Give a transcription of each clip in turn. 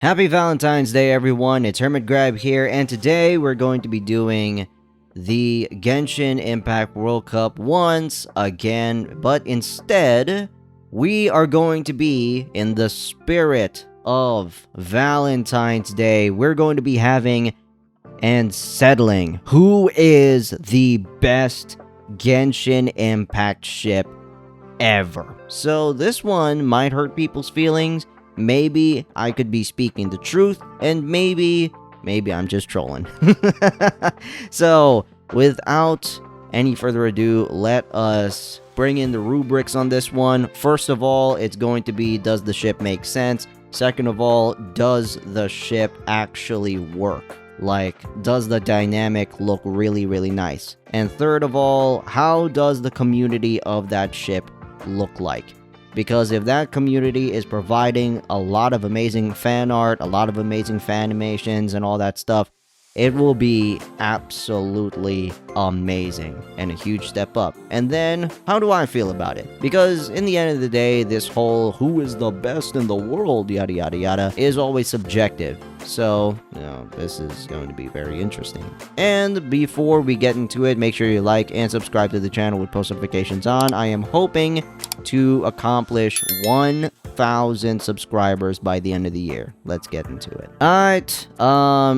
Happy Valentine's Day, everyone. It's HermitGRAB here, and today we're going to be doing the Genshin Impact World Cup once again, but instead, we are going to be in the spirit of Valentine's Day. We're going to be having and settling who is the best Genshin Impact ship ever. So this one might hurt people's feelings. Maybe I could be speaking the truth, and maybe I'm just trolling. So, without any further ado, let us bring in the rubrics on this one. First of all, it's going to be, does the ship make sense? Second of all, does the ship actually work? Like, does the dynamic look really, really nice? And third of all, how does the community of that ship look like? Because if that community is providing a lot of amazing fan art, a lot of amazing fan animations, and all that stuff, it will be absolutely amazing and a huge step up. And then, how do I feel about it? Because in the end of the day, this whole who is the best in the world, yada yada yada, is always subjective. So, this is going to be very interesting. And before we get into it, make sure you like and subscribe to the channel with post notifications on. I am hoping to accomplish 1,000 subscribers by the end of the year. Let's get into it. Alright,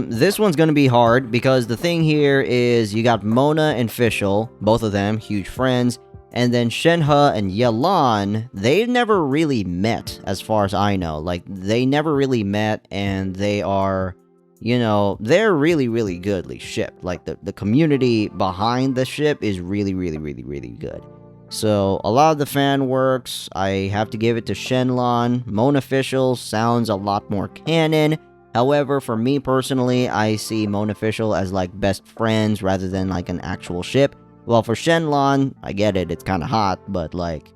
this one's gonna be hard because the thing here is you got Mona and Fischl, both of them huge friends, and then Shenhe and Yelan, they've never really met, as far as I know. Like, they never really met, and they are, they're really, really goodly shipped. Like, the community behind the ship is really, really, really, really good. So, a lot of the fan works, I have to give it to Shenlan. Mona Fischl sounds a lot more canon. However, for me personally, I see Mona Fischl as, like, best friends rather than, like, an actual ship. Well, for Shenlan, I get it, it's kind of hot, but, like,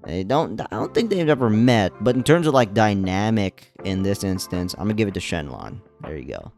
I don't think they've ever met. But in terms of, like, dynamic in this instance, I'm gonna give it to Shenlan. There you go.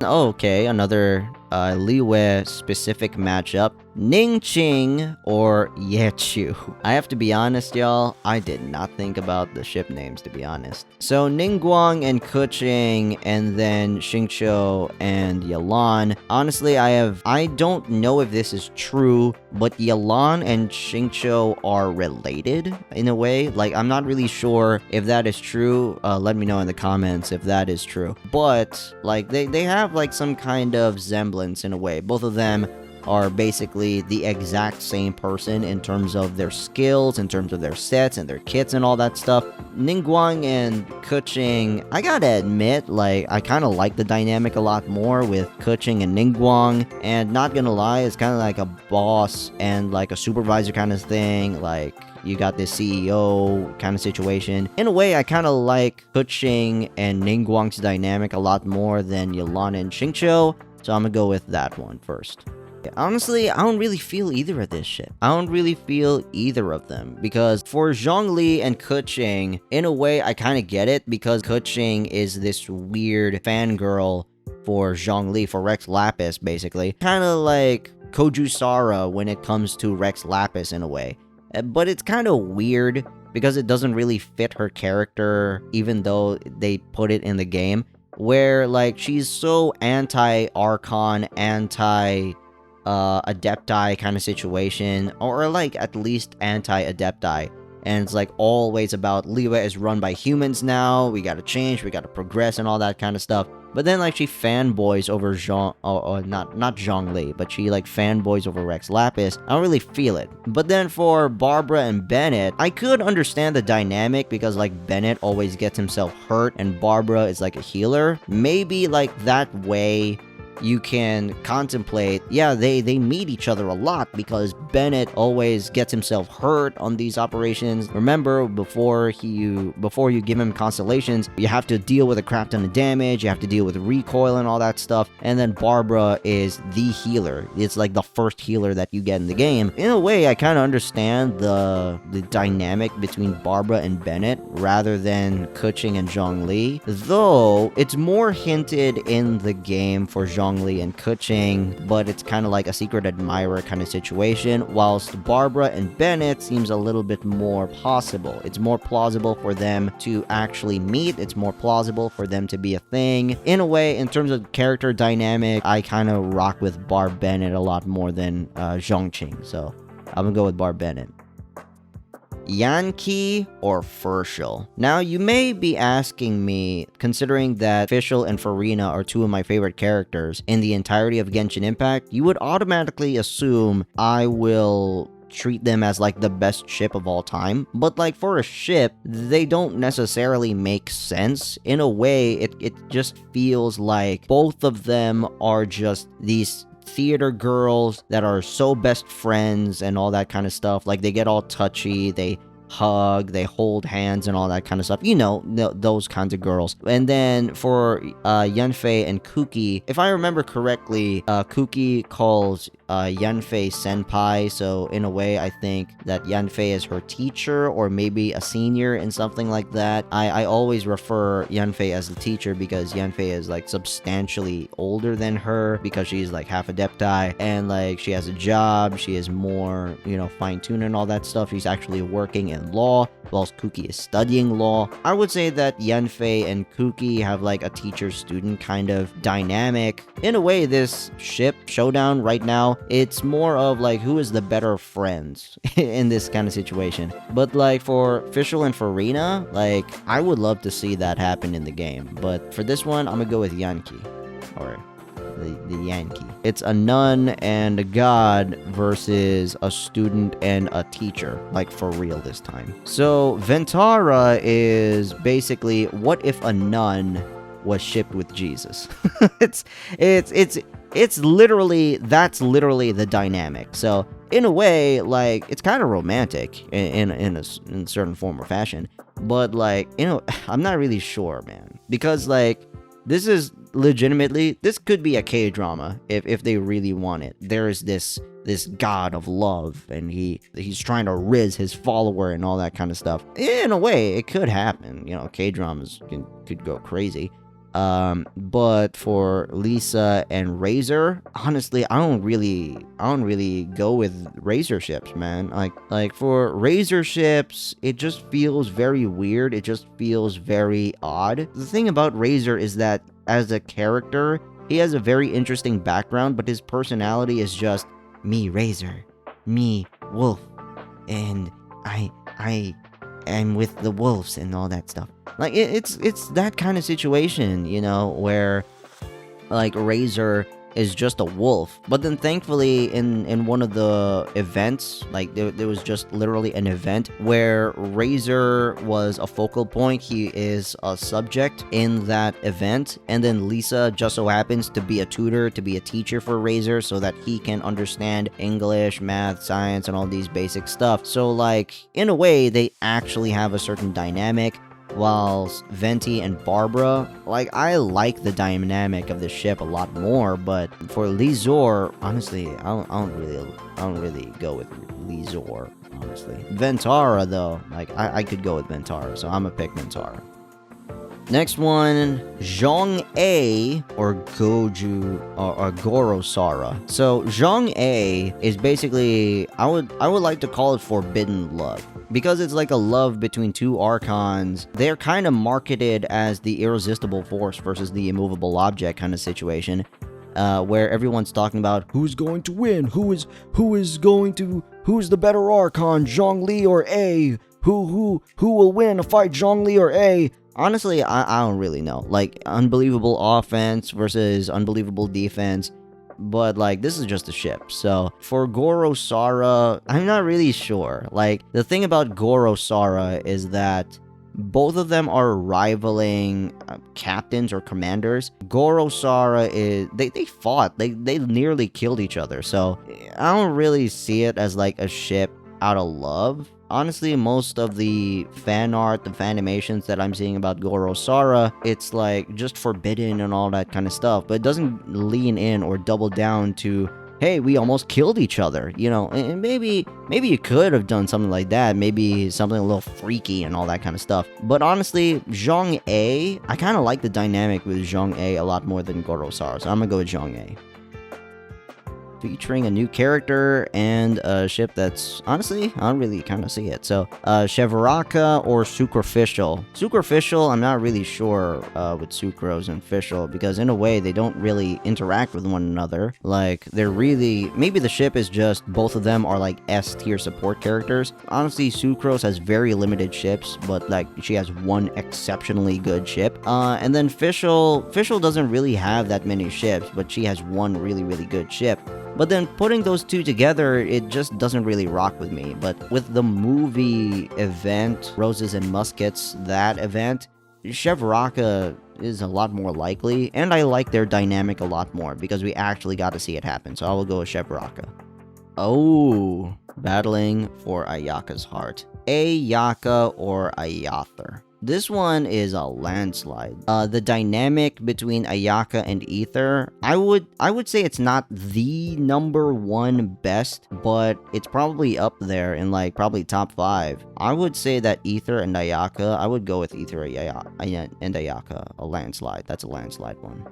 Okay, another liyue specific matchup. Ningqing or Yechu. I have to be honest, y'all, I did not think about the ship names, to be honest. So, Ningguang and Keqing, and then Xingqiu and Yelan. Honestly, I don't know if this is true, but Yelan and Xingqiu are related in a way. Like, I'm not really sure if that is true. Let me know in the comments if that is true. But, like, they have, like, some kind of semblance in a way. Both of them are basically the exact same person in terms of their skills, in terms of their sets and their kits and all that stuff. Ningguang and Keqing, I gotta admit, like, I kind of like the dynamic a lot more with Keqing and Ningguang, and not gonna lie, it's kind of like a boss and like a supervisor kind of thing. Like, you got this CEO kind of situation. In a way, I kind of like Keqing and Ningguang's dynamic a lot more than Yelan and Xingqiu, so I'm gonna go with that one first. Honestly, I don't really feel either of this shit. I don't really feel either of them, because for Zhongli and Keqing, in a way, I kind of get it, because Keqing is this weird fangirl for Zhongli, for Rex Lapis, basically. Kind of like Kojusara when it comes to Rex Lapis, in a way. But it's kind of weird, because it doesn't really fit her character, even though they put it in the game, where, like, she's so anti-Archon, adepti kind of situation, or like at least anti-adepti, and it's like always about liyue is run by humans now, we gotta change, we gotta progress and all that kind of stuff. But then, like, she fanboys over not Zhongli, but she, like, fanboys over Rex Lapis. I don't really feel it. But then for Barbara and Bennett, I could understand the dynamic, because, like, Bennett always gets himself hurt, and Barbara is, like, a healer. Maybe, like, that way you can contemplate, yeah, they meet each other a lot, because Bennett always gets himself hurt on these operations. Remember, before you give him constellations, you have to deal with a crap ton of damage, you have to deal with recoil and all that stuff, and then Barbara is the healer. It's like the first healer that you get in the game. In a way, I kind of understand the dynamic between Barbara and Bennett rather than Keqing and Zhongli, though it's more hinted in the game for Zhongli Zhongli and Keqing, but it's kind of like a secret admirer kind of situation, whilst Barbara and Bennett seems a little bit more possible. It's more plausible for them to actually meet. It's more plausible for them to be a thing. In a way, in terms of character dynamic, I kind of rock with Barb Bennett a lot more than Zhongqing, so I'm gonna go with Barb Bennett. Yankee or Fershel? Now, you may be asking me, considering that Fischl and Farina are two of my favorite characters in the entirety of Genshin Impact, you would automatically assume I will treat them as like the best ship of all time. But like for a ship, they don't necessarily make sense. In a way, it just feels like both of them are just these theater girls that are so best friends and all that kind of stuff. Like they get all touchy, they hug, they hold hands and all that kind of stuff. You know, those kinds of girls. And then for Yanfei and Kuki, if I remember correctly, Kuki calls Yanfei senpai, so in a way I think that Yanfei is her teacher or maybe a senior in something like that. I always refer Yanfei as the teacher because Yanfei is like substantially older than her because she's like half adepti and like she has a job, she is more, you know, fine-tuned and all that stuff. She's actually working in law whilst Kuki is studying law. I would say that Yanfei and Kuki have like a teacher-student kind of dynamic. In a way, this ship showdown right now, it's more of like who is the better friends in this kind of situation. But like for Fischl and Farina, like I would love to see that happen in the game. But for this one, I'm gonna go with Yankee, or the Yankee. It's a nun and a god versus a student and a teacher, like for real this time. So Ventara is basically, what if a nun was shipped with Jesus? It's literally, that's literally the dynamic. So in a way, like it's kind of romantic in a certain form or fashion, but like, you know, I'm not really sure, man, because like this is legitimately, this could be a K-drama if they really want it. There is this god of love and he's trying to riz his follower and all that kind of stuff. In a way, it could happen. You know, K-dramas could go crazy. But for Lisa and Razor, honestly, I don't really go with Razor ships, man. Like for Razor ships, it just feels very weird. It just feels very odd. The thing about Razor is that as a character, he has a very interesting background, but his personality is just me, Razor, me, Wolf, and I am with the wolves and all that stuff. Like it's that kind of situation, you know, where like Razor is just a wolf. But then thankfully in one of the events, like there was just literally an event where Razor was a focal point. He is a subject in that event, and then Lisa just so happens to be a tutor, to be a teacher for Razor so that he can understand English, math, science, and all these basic stuff. So like in a way, they actually have a certain dynamic. Whilst Venti and Barbara, like I like the dynamic of the ship a lot more, but for Lizor, honestly, I don't really go with Lizor, honestly. Ventara though, like I could go with Ventara, so I'm gonna pick Ventara. Next one, Zhong-A or Goju or Gorosara. So Zhong-A is basically, I would like to call it forbidden love, because it's like a love between two archons. They're kind of marketed as the irresistible force versus the immovable object kind of situation, where everyone's talking about who's going to win, who's the better archon, Zhongli or A, who will win a fight, Zhongli or A. Honestly, I don't really know. Like, unbelievable offense versus unbelievable defense. But, like, this is just a ship. So, for Gorosara, I'm not really sure. Like, the thing about Gorosara is that both of them are rivaling captains or commanders. Gorosara is... They fought. They nearly killed each other. So, I don't really see it as, like, a ship out of love. Honestly, most of the fan art, the fanimations that I'm seeing about Gorosara, it's like just forbidden and all that kind of stuff, but it doesn't lean in or double down to hey, we almost killed each other, you know, and maybe you could have done something like that, maybe something a little freaky and all that kind of stuff. But honestly, zhongli, I kind of like the dynamic with zhongli a lot more than Gorosar, so I'm gonna go with zhongli. Featuring a new character and a ship that's, honestly, I don't really kind of see it. So, Chevraka or Sucroficial. Sucroficial, I'm not really sure with Sucrose and Fischl, because in a way, they don't really interact with one another. Like, they're really, maybe the ship is just, both of them are like S tier support characters. Honestly, Sucrose has very limited ships, but like, she has one exceptionally good ship. And then Fischl doesn't really have that many ships, but she has one really, really good ship. But then putting those two together, it just doesn't really rock with me. But with the movie event, Roses and Muskets, that event, Chevraka is a lot more likely, and I like their dynamic a lot more because we actually got to see it happen. So I will go with Chevraka. Oh, battling for Ayaka's heart. Ayaka or Ayather. This one is a landslide. The dynamic between Ayaka and Ether, I would say it's not the _1 best, but it's probably up there in like probably top 5. I would say that Ether and Ayaka, I would go with Ether and Ayaka, a landslide. That's a landslide one.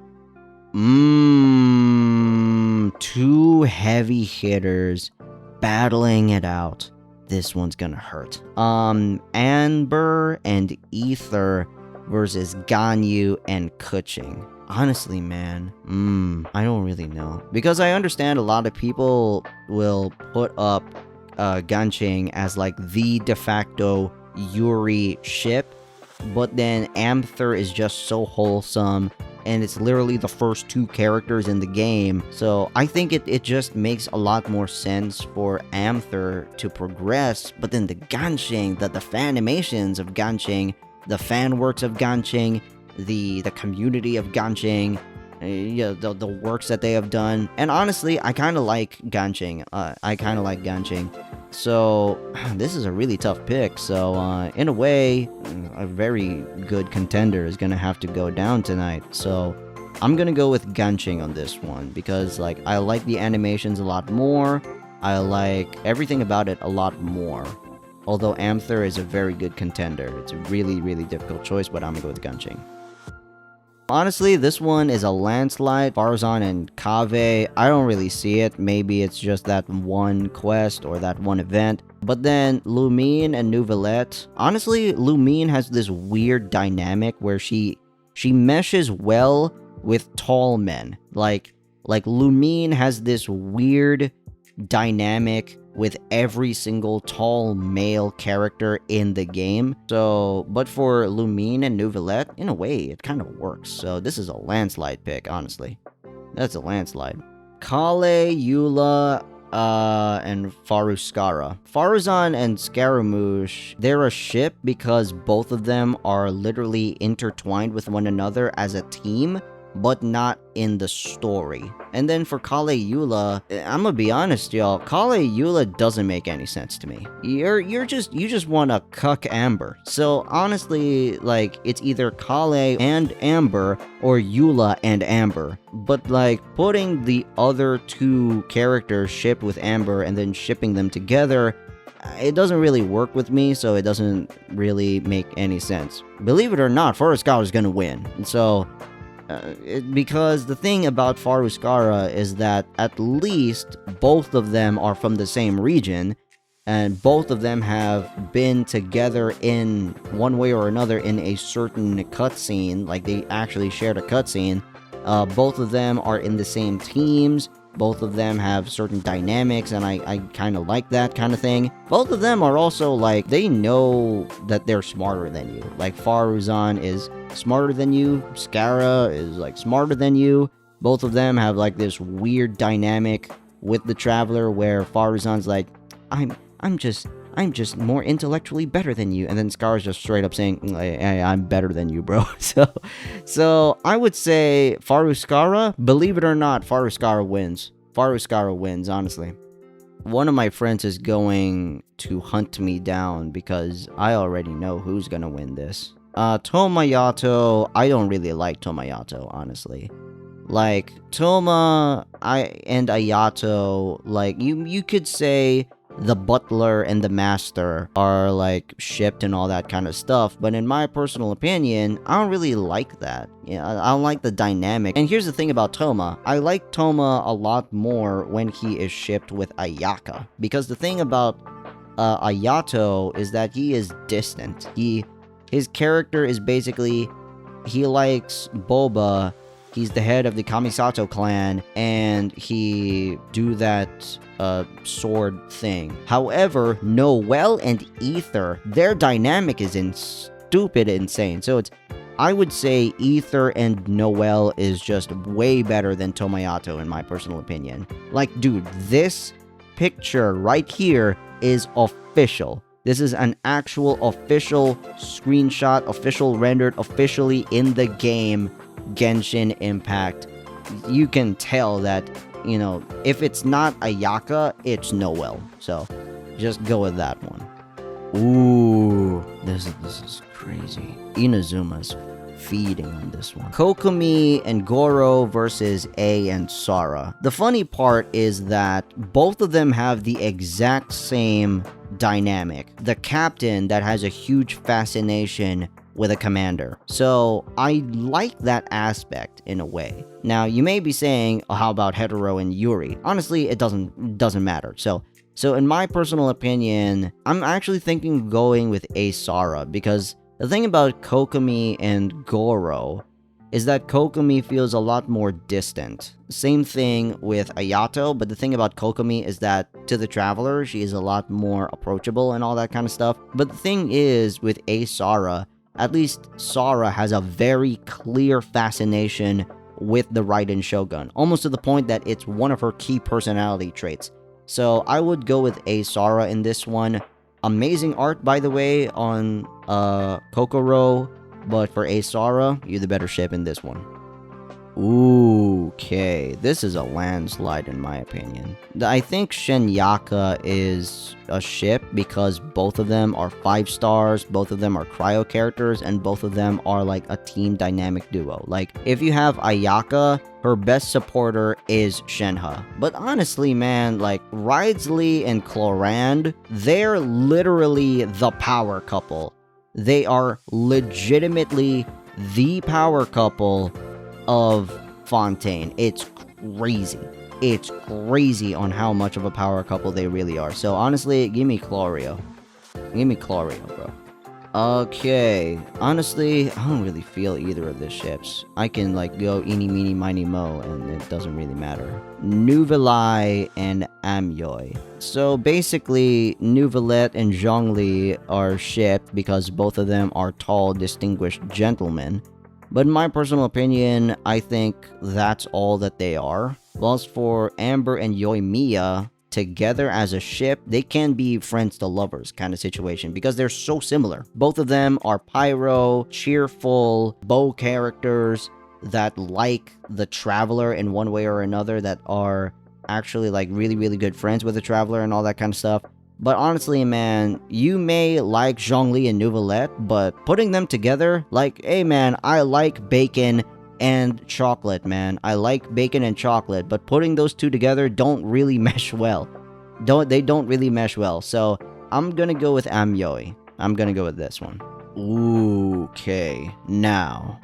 Two heavy hitters battling it out. This one's gonna hurt. Amber and Ether versus Ganyu and Keqing. Honestly, man, I don't really know. Because I understand a lot of people will put up Genshin as like the de facto Yuri ship, but then Amther is just so wholesome, and it's literally the first 2 characters in the game. So I think it just makes a lot more sense for Amther to progress. But then the Genshin, the fanimations of Genshin, the fan works of Genshin, the community of Genshin, the works that they have done. And honestly, I kind of like Genshin. So this is a really tough pick. So in a way, a very good contender is gonna have to go down tonight. So I'm gonna go with Genshin on this one because like I like the animations a lot more. I like everything about it a lot more. Although Amther is a very good contender. It's a really, really difficult choice, but I'm gonna go with Genshin. Honestly, this one is a landslide. Farazan and Kaveh, I don't really see it. Maybe it's just that one quest or that one event. But then Lumine and Nouvellette. Honestly, Lumine has this weird dynamic where she meshes well with tall men. Like Lumine has this weird dynamic with every single tall male character in the game. So, but for Lumine and Nouvellette, in a way, it kind of works. So this is a landslide pick, honestly. That's a landslide. Collei, Eula, and Faruskara. Farazan and Scaramouche, they're a ship because both of them are literally intertwined with one another as a team, but not in the story. And then for Collei Eula, I'm gonna be honest, y'all, Collei Eula doesn't make any sense to me. You just want to cuck Amber. So honestly, like, it's either Collei and Amber or Eula and Amber. But like, putting the other 2 characters shipped with Amber and then shipping them together, it doesn't really work with me, so it doesn't really make any sense. Believe it or not, Faruskara is gonna win. And so because the thing about Faruskara is that at least both of them are from the same region, and both of them have been together in one way or another in a certain cutscene. Like, they actually shared a cutscene. Both of them are in the same teams. Both of them have certain dynamics, and I kind of like that kind of thing. Both of them are also, like, they know that they're smarter than you. Like, Farazan is smarter than you. Scara is, like, smarter than you. Both of them have, like, this weird dynamic with the Traveler where Farazan's like, I'm just more intellectually better than you. And then Scar's just straight up saying, hey, I'm better than you, bro. So I would say Faruskara, believe it or not, Faruskara wins. Faruskara wins, honestly. One of my friends is going to hunt me down because I already know who's gonna win this. Tomoyato, I don't really like Tomoyato, honestly. Like, Toma and Ayato, like, you could say the butler and the master are, like, shipped and all that kind of stuff, but in my personal opinion, I don't really like that. Yeah, I don't like the dynamic. And here's the thing about Toma. I like Toma a lot more when he is shipped with Ayaka, because the thing about Ayato is that he is distant. His character is basically, he likes boba. He's the head of the Kamisato clan, and he do that sword thing. However, Noelle and Ether, their dynamic is stupid insane. So I would say Ether and Noelle is just way better than Tomoyato in my personal opinion. Like, dude, this picture right here is official. This is an actual official screenshot, official rendered, officially in the game Genshin Impact. You can tell that, you know, if it's not Ayaka, it's Noelle. So just go with that one. Ooh, this is crazy. Inazuma's feeding on this one. Kokomi and Goro versus A and Sara. The funny part is that both of them have the exact same dynamic. The captain that has a huge fascination with a commander. So I like that aspect in a way. Now you may be saying, oh, how about Hetero and Yuri? Honestly, it doesn't matter. So in my personal opinion, I'm actually thinking of going with A Sara, because the thing about Kokomi and Goro is that Kokomi feels a lot more distant. Same thing with Ayato, but the thing about Kokomi is that to the traveler, she is a lot more approachable and all that kind of stuff. But the thing is, with A Sara, at least Sara has a very clear fascination with the Raiden Shogun, almost to the point that it's one of her key personality traits. So I would go with A Sara in this one. Amazing art, by the way, on Kokoro, but for A Sara, you're the better ship in this one. Ooh, okay, this is a landslide in my opinion. I think Shenhe is a ship because both of them are 5 stars, both of them are cryo characters, and both of them are like a team dynamic duo. Like, if you have Ayaka, her best supporter is Shenhe. But honestly, man, like, Ridsley and Clorand, they're literally the power couple. They are legitimately the power couple of Fontaine. It's crazy. It's crazy on how much of a power couple they really are. So honestly, give me Chlorio. Give me Chlorio, bro. Okay. Honestly, I don't really feel either of the ships. I can like go eeny, meeny, miny, mo, and it doesn't really matter. Nouvelle and Amyoy. So basically, Nouvelle and Zhongli are shipped because both of them are tall, distinguished gentlemen. But in my personal opinion, I think that's all that they are. Whilst for Amber and Yoimiya, together as a ship, they can be friends to lovers kind of situation because they're so similar. Both of them are pyro, cheerful, bow characters that like the traveler in one way or another, that are actually like really, really good friends with the traveler and all that kind of stuff. But honestly, man, you may like Zhongli and Nouvelle, but putting them together, like, hey man, I like bacon and chocolate, man. I like bacon and chocolate, but putting those two together don't really mesh well. They don't really mesh well. So I'm gonna go with Amyoy. I'm gonna go with this one. Ooh, okay. Now.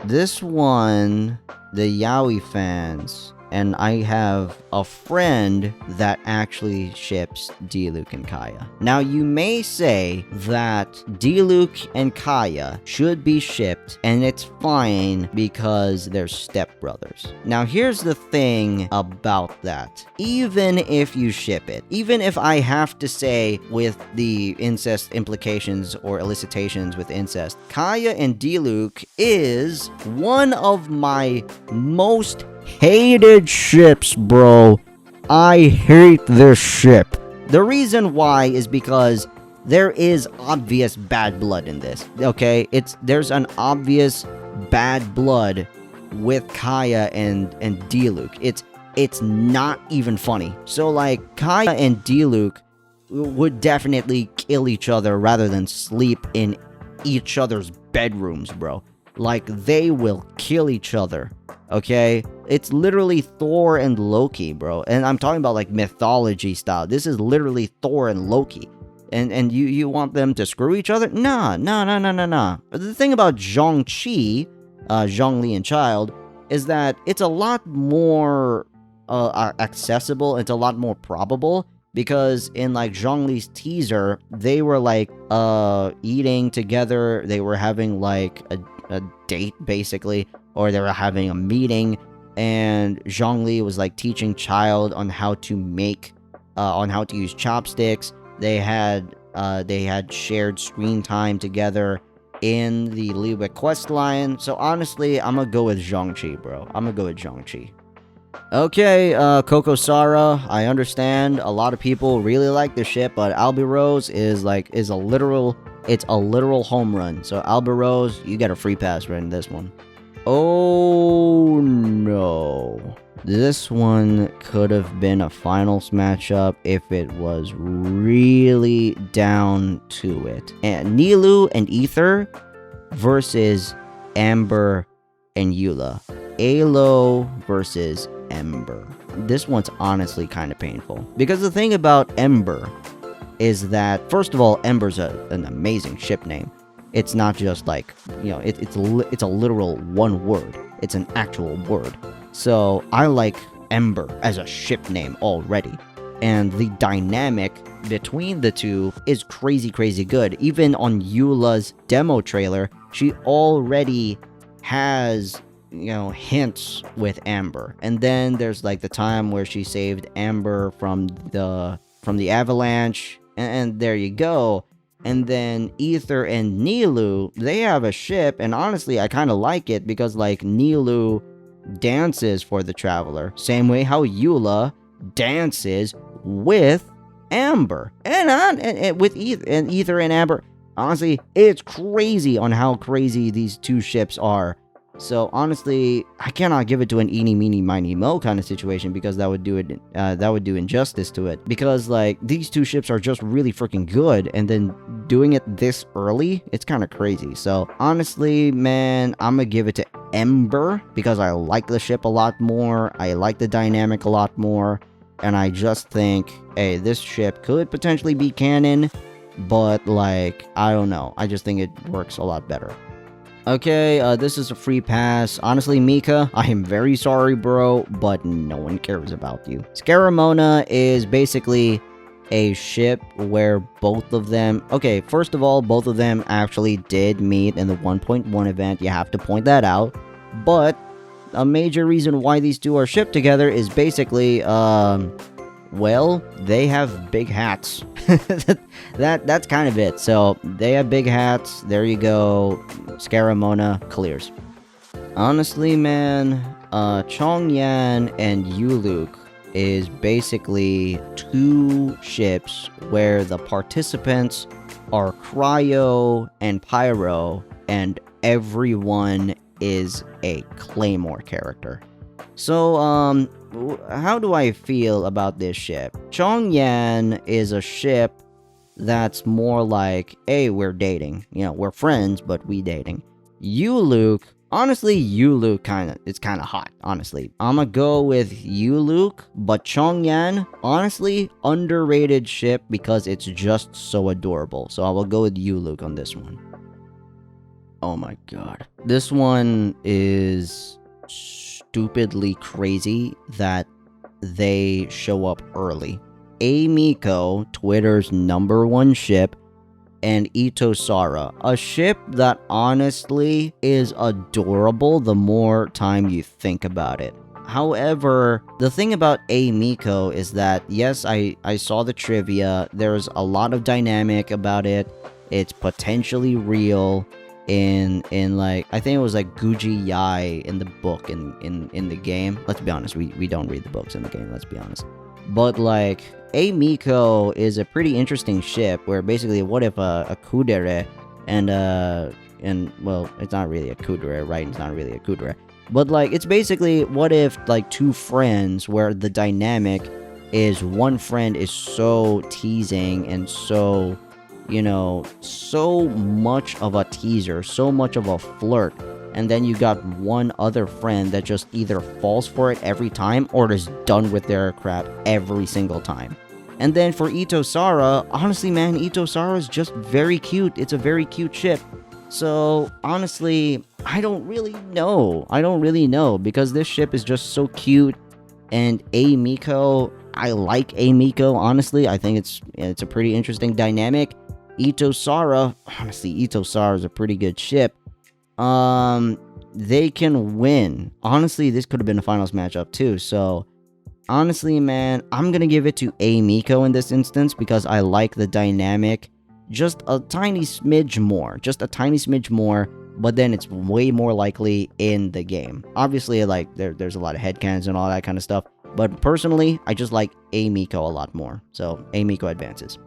This one, the Yaoi fans, and I have a friend that actually ships Diluc and Kaya. Now, you may say that Diluc and Kaya should be shipped, and it's fine because they're stepbrothers. Now, here's the thing about that. Even if you ship it, even if I have to say with the incest implications or elicitations with incest, Kaya and Diluc is one of my most hated ships, bro. I hate this ship. The reason why is because there is obvious bad blood in this. Okay, there's an obvious bad blood with Kaya and Diluc. It's not even funny. So like, Kaya and Diluc would definitely kill each other rather than sleep in each other's bedrooms, bro. Like, they will kill each other, okay? It's literally Thor and Loki, bro. And I'm talking about, like, mythology style. This is literally Thor and Loki. And you want them to screw each other? Nah. The thing about zhongli and child, is that it's a lot more accessible. It's a lot more probable. Because in, like, Zhongli's teaser, they were, like, eating together. They were having, like, a date, basically. Or they were having a meeting. And Zhongli was, like, teaching Child on how to make, on how to use chopsticks. They had shared screen time together in the liyue quest line. So, honestly, I'm gonna go with Zhongli, bro. I'm gonna go with Zhongli. Okay, Coco Sara, I understand a lot of people really like this ship, but Alberose is a literal home run. So Alberose, you get a free pass right in this one. Oh no. This one could have been a finals matchup if it was really down to it. And Nilou and Ether versus Amber and Eula. Alo versus Ember. This one's honestly kind of painful. Because the thing about Ember is that, first of all, Ember's an amazing ship name. It's not just like, it's a literal one word. It's an actual word. So I like Ember as a ship name already. And the dynamic between the two is crazy good. Even on Eula's demo trailer, she already has hints with Amber. And then there's like the time where she saved Amber from the avalanche, and there you go. And then Ether and Nilou, they have a ship, and honestly I kind of like it because, like, Nilou dances for the traveler, same way how Eula dances with Amber. And with Ether and Amber, honestly, it's crazy on how crazy these two ships are. So honestly, I cannot give it to an eeny, meeny, miny, mo kind of situation, because that would do injustice to it. Because, like, these two ships are just really freaking good, and then doing it this early, it's kind of crazy. So honestly, man, I'm gonna give it to Ember because I like the ship a lot more. I like the dynamic a lot more, and I just think, hey, this ship could potentially be canon, but, like, I don't know. I just think it works a lot better. Okay, this is a free pass. Honestly, Mika, I am very sorry, bro, but no one cares about you. Scaramona is basically a ship where both of them... Okay, first of all, both of them actually did meet in the 1.1 event. You have to point that out. But a major reason why these two are shipped together is basically, well, they have big hats. That's kind of it. So they have big hats. There you go. Scaramona clears. Honestly, man, Chongyan and Yuluk is basically two ships where the participants are Cryo and Pyro, and everyone is a Claymore character. So, how do I feel about this ship? Chongyan is a ship that's more like, hey, we're dating. We're friends, but we dating. Yuluk, honestly, Yuluk it's kind of hot, honestly. I'ma go with Yuluk, but Chongyan, honestly, underrated ship because it's just so adorable. So I will go with Yuluk on this one. Oh my god. This one is stupidly crazy that they show up early. Amiko, Twitter's #1 ship, and Itosara, a ship that honestly is adorable the more time you think about it. However, the thing about Amiko is that, yes, I saw the trivia, there's a lot of dynamic about it, it's potentially real, in like, I think it was like Guji Yai in the book in the game. Let's be honest, we don't read the books in the game, let's be honest. But, like, Amiko is a pretty interesting ship where basically, what if a kudere and well, it's not really a kudere, right? It's not really a kudere. But, like, it's basically, what if, like, two friends where the dynamic is one friend is so teasing and so, so much of a teaser, so much of a flirt and then you got one other friend that just either falls for it every time or is done with their crap every single time. And then for Itosara, honestly, man, Itosara is just very cute. It's a very cute ship. So, honestly, I don't really know because this ship is just so cute. And Miko, I like Miko, honestly. I think it's a pretty interesting dynamic. Itosara, honestly, Itosara is a pretty good ship. They can win. Honestly, this could have been a finals matchup too. So, honestly, man, I'm gonna give it to Miko in this instance because I like the dynamic just a tiny smidge more, but then it's way more likely in the game. Obviously, like, there's a lot of headcanons and all that kind of stuff, but personally, I just like Miko a lot more, so Miko advances.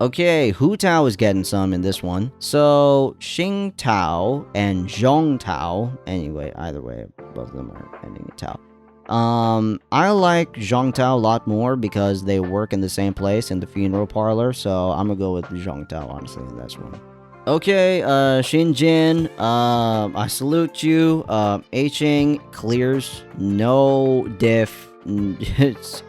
Okay, Hu Tao is getting some in this one. So, Xing Tao and Zhong Tao, anyway, either way, both of them are ending in Tao. I like Zhong Tao a lot more because they work in the same place in the funeral parlor, so I'm gonna go with Zhong Tao, honestly, in this one. Okay, Shinjin, I salute you. Keqing clears, no diff, it's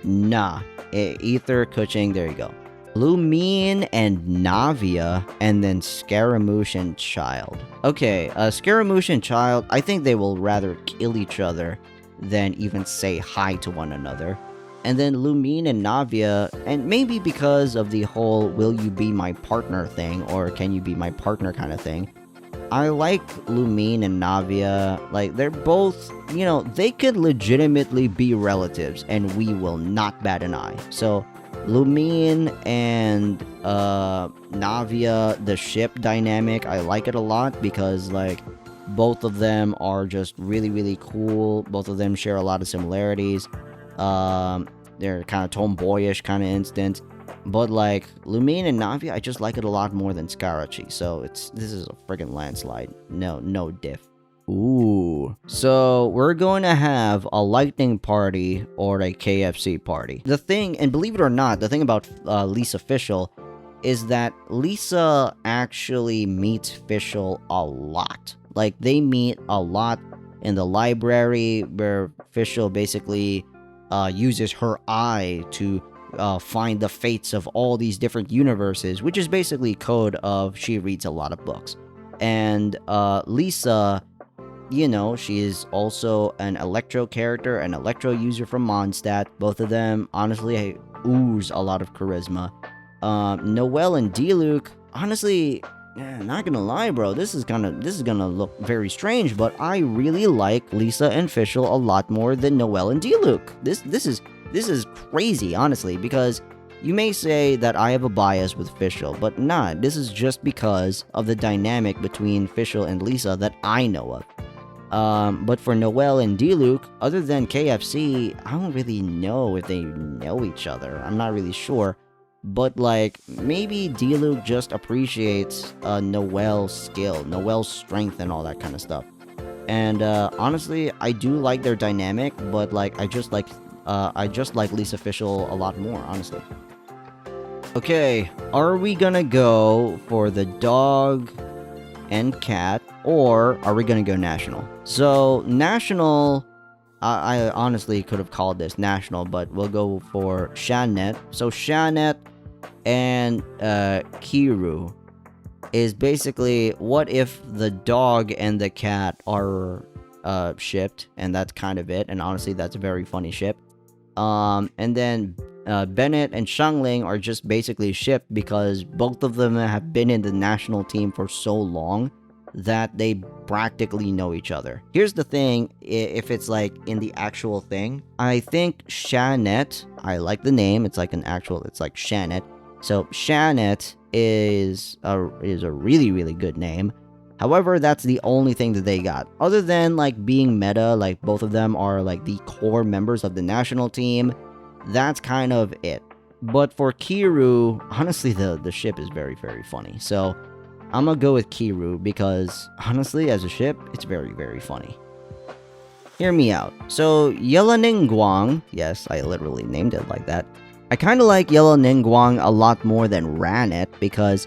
nah. Ether, Kuching, there you go. Lumine and Navia, and then Scaramouche and Child. Okay, Scaramouche and Child, I think they will rather kill each other than even say hi to one another. And then Lumine and Navia, and maybe because of the whole will you be my partner thing, or can you be my partner kind of thing, I like Lumine and Navia. Like, they're both, you know, they could legitimately be relatives, and we will not bat an eye. So, Lumine and Navia, the ship dynamic, I like it a lot because, like, both of them are just really, really cool. Both of them share a lot of similarities. They're kind of tomboyish kind of instance. But, like, Lumine and Navia, I just like it a lot more than Scarachi. So, this is a friggin' landslide. No diff. Ooh. So, we're going to have a lightning party or a KFC party. The thing, and believe it or not, the thing about Lisa Fischl is that Lisa actually meets Fischl a lot. Like, they meet a lot in the library where Fischl basically uses her eye to find the fates of all these different universes, which is basically code of she reads a lot of books. And Lisa, you know, she is also an Electro character, an Electro user from Mondstadt. Both of them, honestly, ooze a lot of charisma. Noelle and Diluc, honestly, not gonna lie, bro, this is gonna look very strange, but I really like Lisa and Fischl a lot more than Noelle and Diluc. This is crazy, honestly, because you may say that I have a bias with Fischl, but nah, this is just because of the dynamic between Fischl and Lisa that I know of. But for Noelle and Diluc, other than KFC, I don't really know if they know each other. I'm not really sure. But, like, maybe Diluc just appreciates Noelle's skill, Noelle's strength, and all that kind of stuff. And honestly, I do like their dynamic, but, like, I just like Lisa Fischl a lot more, honestly. Okay, are we gonna go for the dog and cat, or are we gonna go national? So national, I honestly could have called this national, but we'll go for Shannet. So Shannet and Kiru is basically, what if the dog and the cat are shipped, and that's kind of it. And honestly, that's a very funny ship. And then Bennett and Xiangling are just basically shipped because both of them have been in the national team for so long that they practically know each other. Here's the thing, if it's like in the actual thing, I think Shannet, I like the name, it's like Shannet. So Shannet is a really, really good name. However, that's the only thing that they got. Other than, like, being meta, like, both of them are, like, the core members of the national team, that's kind of it. But for Kiru, honestly, the ship is very, very funny. So I'm gonna go with Kiru because, honestly, as a ship, it's very, very funny. Hear me out. So, Yelan, yes, I literally named it like that. I kind of like Yelan a lot more than Rannet because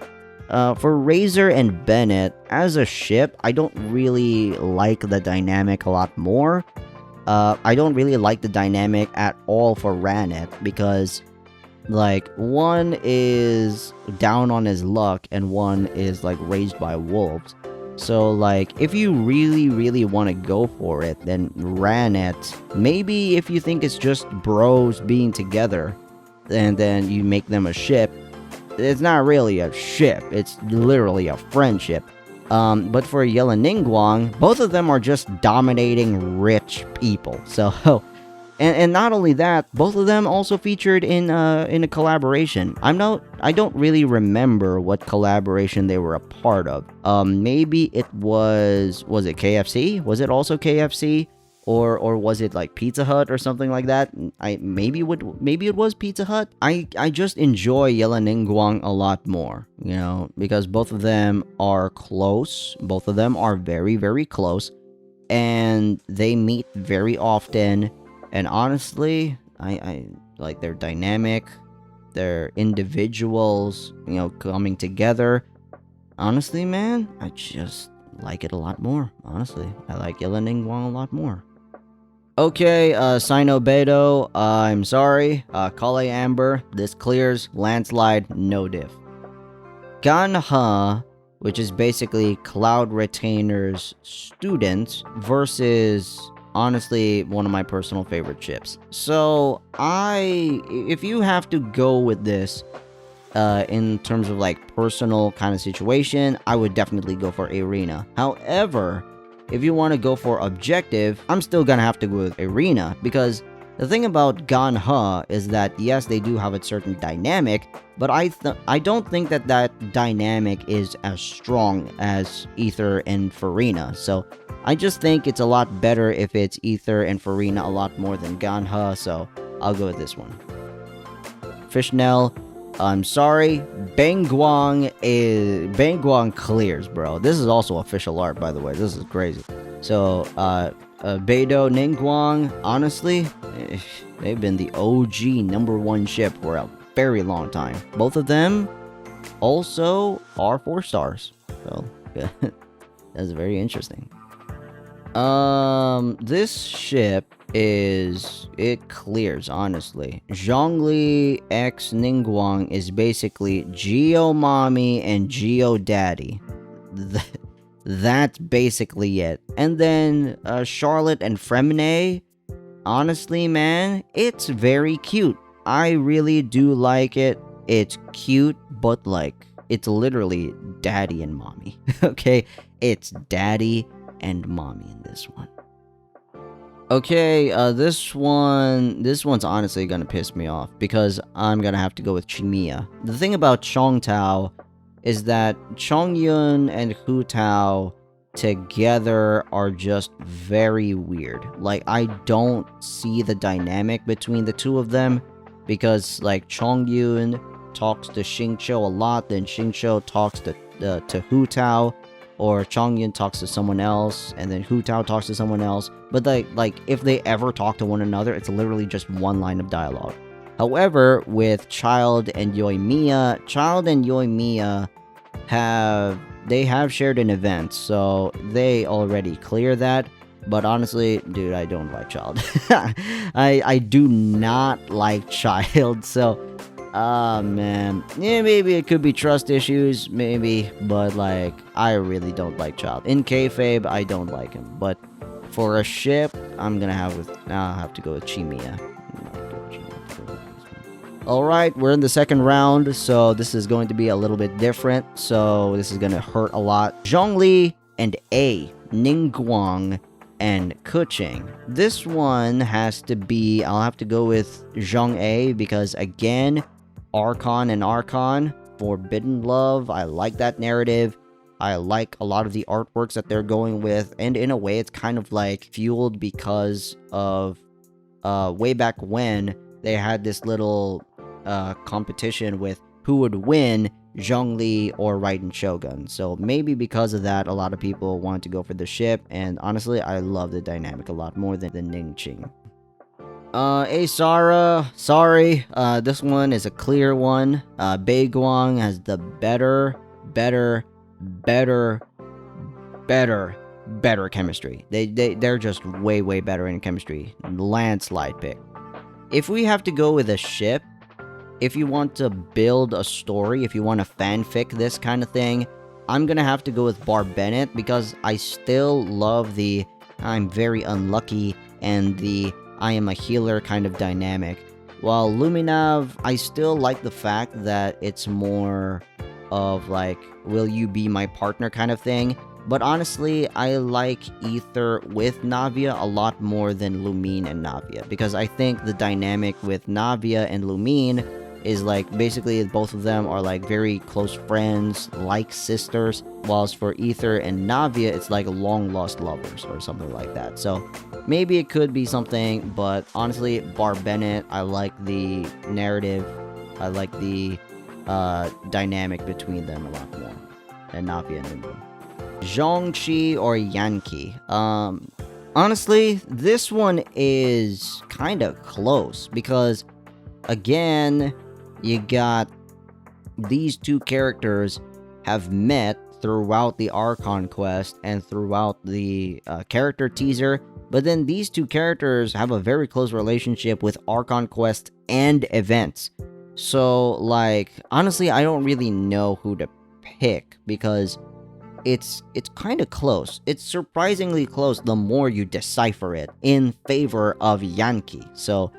For Razor and Bennett, as a ship, I don't really like the dynamic a lot more. I don't really like the dynamic at all for Ranit because, like, one is down on his luck and one is, like, raised by wolves. So, like, if you really, really want to go for it, then Ranit, maybe if you think it's just bros being together, and then you make them a ship, it's not really a ship, it's literally a friendship. But for Yelan, both of them are just dominating rich people. So, and not only that, both of them also featured in a collaboration. I don't really remember what collaboration they were a part of. Maybe it was it KFC? Was it also KFC? Or was it like Pizza Hut or something like that? Maybe it was Pizza Hut. I just enjoy Yelan a lot more, you know, because both of them are close. Both of them are very, very close, and they meet very often. And honestly, I like their dynamic, their individuals, you know, coming together. Honestly, man, I just like it a lot more. Honestly, I like Yelan a lot more. Okay, Albedo, I'm sorry. Collei Amber, this clears. Landslide, no diff. Ganyu, which is basically Cloud Retainer's student, versus, honestly, one of my personal favorite ships. So, if you have to go with this, in terms of, like, personal kind of situation, I would definitely go for Arena. However, if you want to go for objective, I'm still gonna have to go with Arena, because the thing about Ganyu is that, yes, they do have a certain dynamic, but I don't think that dynamic is as strong as Ether and Farina. So I just think it's a lot better if it's Ether and Farina a lot more than Ganyu, so I'll go with this one. Fishnell, I'm sorry, Bangguang clears, bro. This is also official art, by the way. This is crazy. So, Beidou Ningguang, honestly, they've been the OG #1 ship for a very long time. Both of them also are 4 stars. So, yeah, that's very interesting. This ship it clears, honestly. Zhongli X Ningguang is basically Geo Mommy and Geo Daddy. That's basically it. And then, Charlotte and Fremne, honestly, man, it's very cute. I really do like it. It's cute, but, like, it's literally daddy and mommy. Okay? It's daddy and mommy in this one. Okay, this one's honestly gonna piss me off, because I'm gonna have to go with Yoimiya. The thing about Chongtao is that Chongyun and Hu Tao together are just very weird. Like, I don't see the dynamic between the two of them, because, like, Chongyun talks to Xingqiu a lot, then Xingqiu talks to Hu Tao, or Chongyun talks to someone else, and then Hu Tao talks to someone else. But, like, if they ever talk to one another, it's literally just one line of dialogue. However, with Childe and Yoimiya have shared an event, so they already clear that. But honestly, dude, I don't like Childe. I do not like Childe, so man. Yeah, maybe it could be trust issues, maybe, but, like, I really don't like Childe. In kayfabe, I don't like him, but for a ship, I'll have to go with Yoimiya. Alright, we're in the second round, so this is going to be a little bit different, so this is going to hurt a lot. Zhongli and A, Ningguang, and keqing. This one has to be, I'll have to go with Zhong A, because, again, Archon and Archon, Forbidden Love, I like that narrative. I like a lot of the artworks that they're going with, and in a way, it's kind of, like, fueled because of, way back when, they had this little competition with who would win, Zhongli or Raiden Shogun. So maybe because of that, a lot of people want to go for the ship, and honestly, I love the dynamic a lot more than the Ningqing. Hey Sarah, sorry, this one is a clear one. Beiguang has the better better, better chemistry. They're just way better in chemistry. Landslide pick. If we have to go with a ship, if you want to build a story, if you want to fanfic this kind of thing, I'm gonna have to go with Bennett because I still love the I'm very unlucky and the I am a healer kind of dynamic. While Luminav, I still like the fact that it's more of like, will you be my partner kind of thing. But honestly, I like Ether with Navia a lot more than Lumine and Navia, because I think the dynamic with Navia and Lumine is like, basically both of them are like very close friends, like sisters, whilst for Ether and Navia, it's like long lost lovers or something like that. So maybe it could be something, but honestly, Bennett, I like the narrative, I like the dynamic between them a lot more than Navia and Lumine. Zhongli or Yankee. Honestly, this one is kind of close because, again, you got these two characters have met throughout the Archon quest and throughout the character teaser, but then these two characters have a very close relationship with Archon quest and events. So, like, honestly, I don't really know who to pick because it's kind of close. It's surprisingly close the more you decipher it in favor of Yankee. So,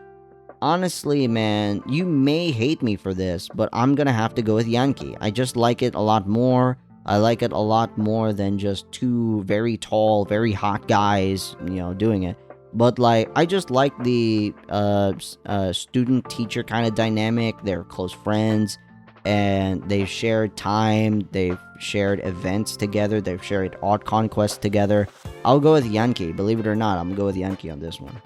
honestly, man, you may hate me for this, but I'm gonna have to go with Yankee. I just like it a lot more. I like it a lot more than just two very tall, very hot guys, doing it. But, like, I just like the student-teacher kind of dynamic. They're close friends, and they've shared time, they've shared events together, they've shared odd conquests together. I'll go with Yankee. Believe it or not, I'm gonna go with Yankee on this one.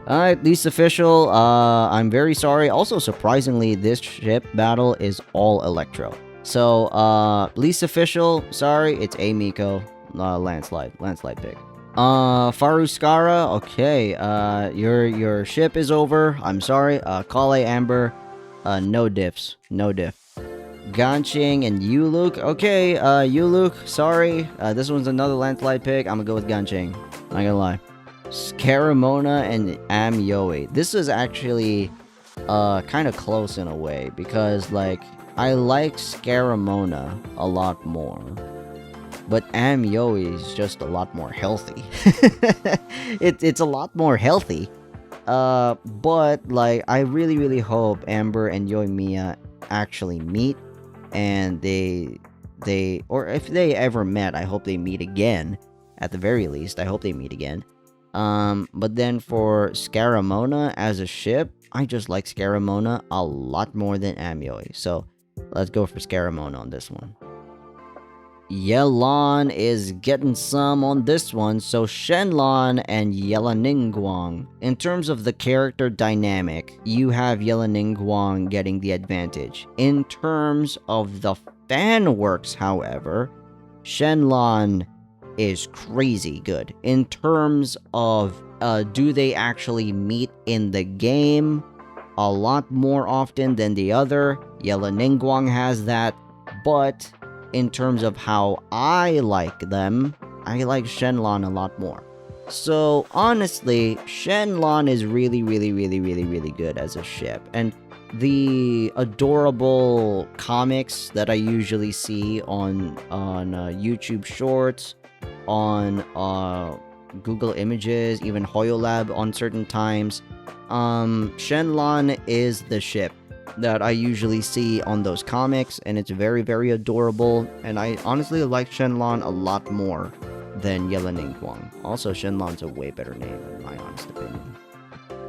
Alright, least official, I'm very sorry. Also, surprisingly, this ship battle is all Electro. So, least official, sorry, it's a Miko. Landslide pick. Faruskara, okay, your ship is over. I'm sorry. Collei Amber, no diff. Genshin and Yuluk, okay, Yuluk, sorry. This one's another landslide pick. I'm gonna go with Genshin. Not gonna lie. Scaramona and Amyoi. This is actually kind of close in a way because, like, I like Scaramona a lot more, but Amyoi is just a lot more healthy. It's a lot more healthy. But, like, I really hope Amber and Yoimiya actually meet, and or if they ever met, I hope they meet again. At the very least, I hope they meet again. But then for Scaramona as a ship, I just like Scaramona a lot more than Amyoi. So let's go for Scaramona on this one. Yelan is getting some on this one, so Shenlong and Yelaningguang. In terms of the character dynamic, you have Yelaningguang getting the advantage. In terms of the fan works, however, Shenlong is crazy good. In terms of do they actually meet in the game a lot more often than the other, Yelaningguang has that, but in terms of how I like them, I like Shenlong a lot more. So honestly, Shenlong is really good as a ship. And the adorable comics that I usually see on YouTube Shorts, on Google Images, even HoYoLab on certain times, Shenlong is the ship that I usually see on those comics, and it's very adorable, and I honestly like Shenlong a lot more than Yelaningguang. Also, Shenlong's a way better name in my honest opinion.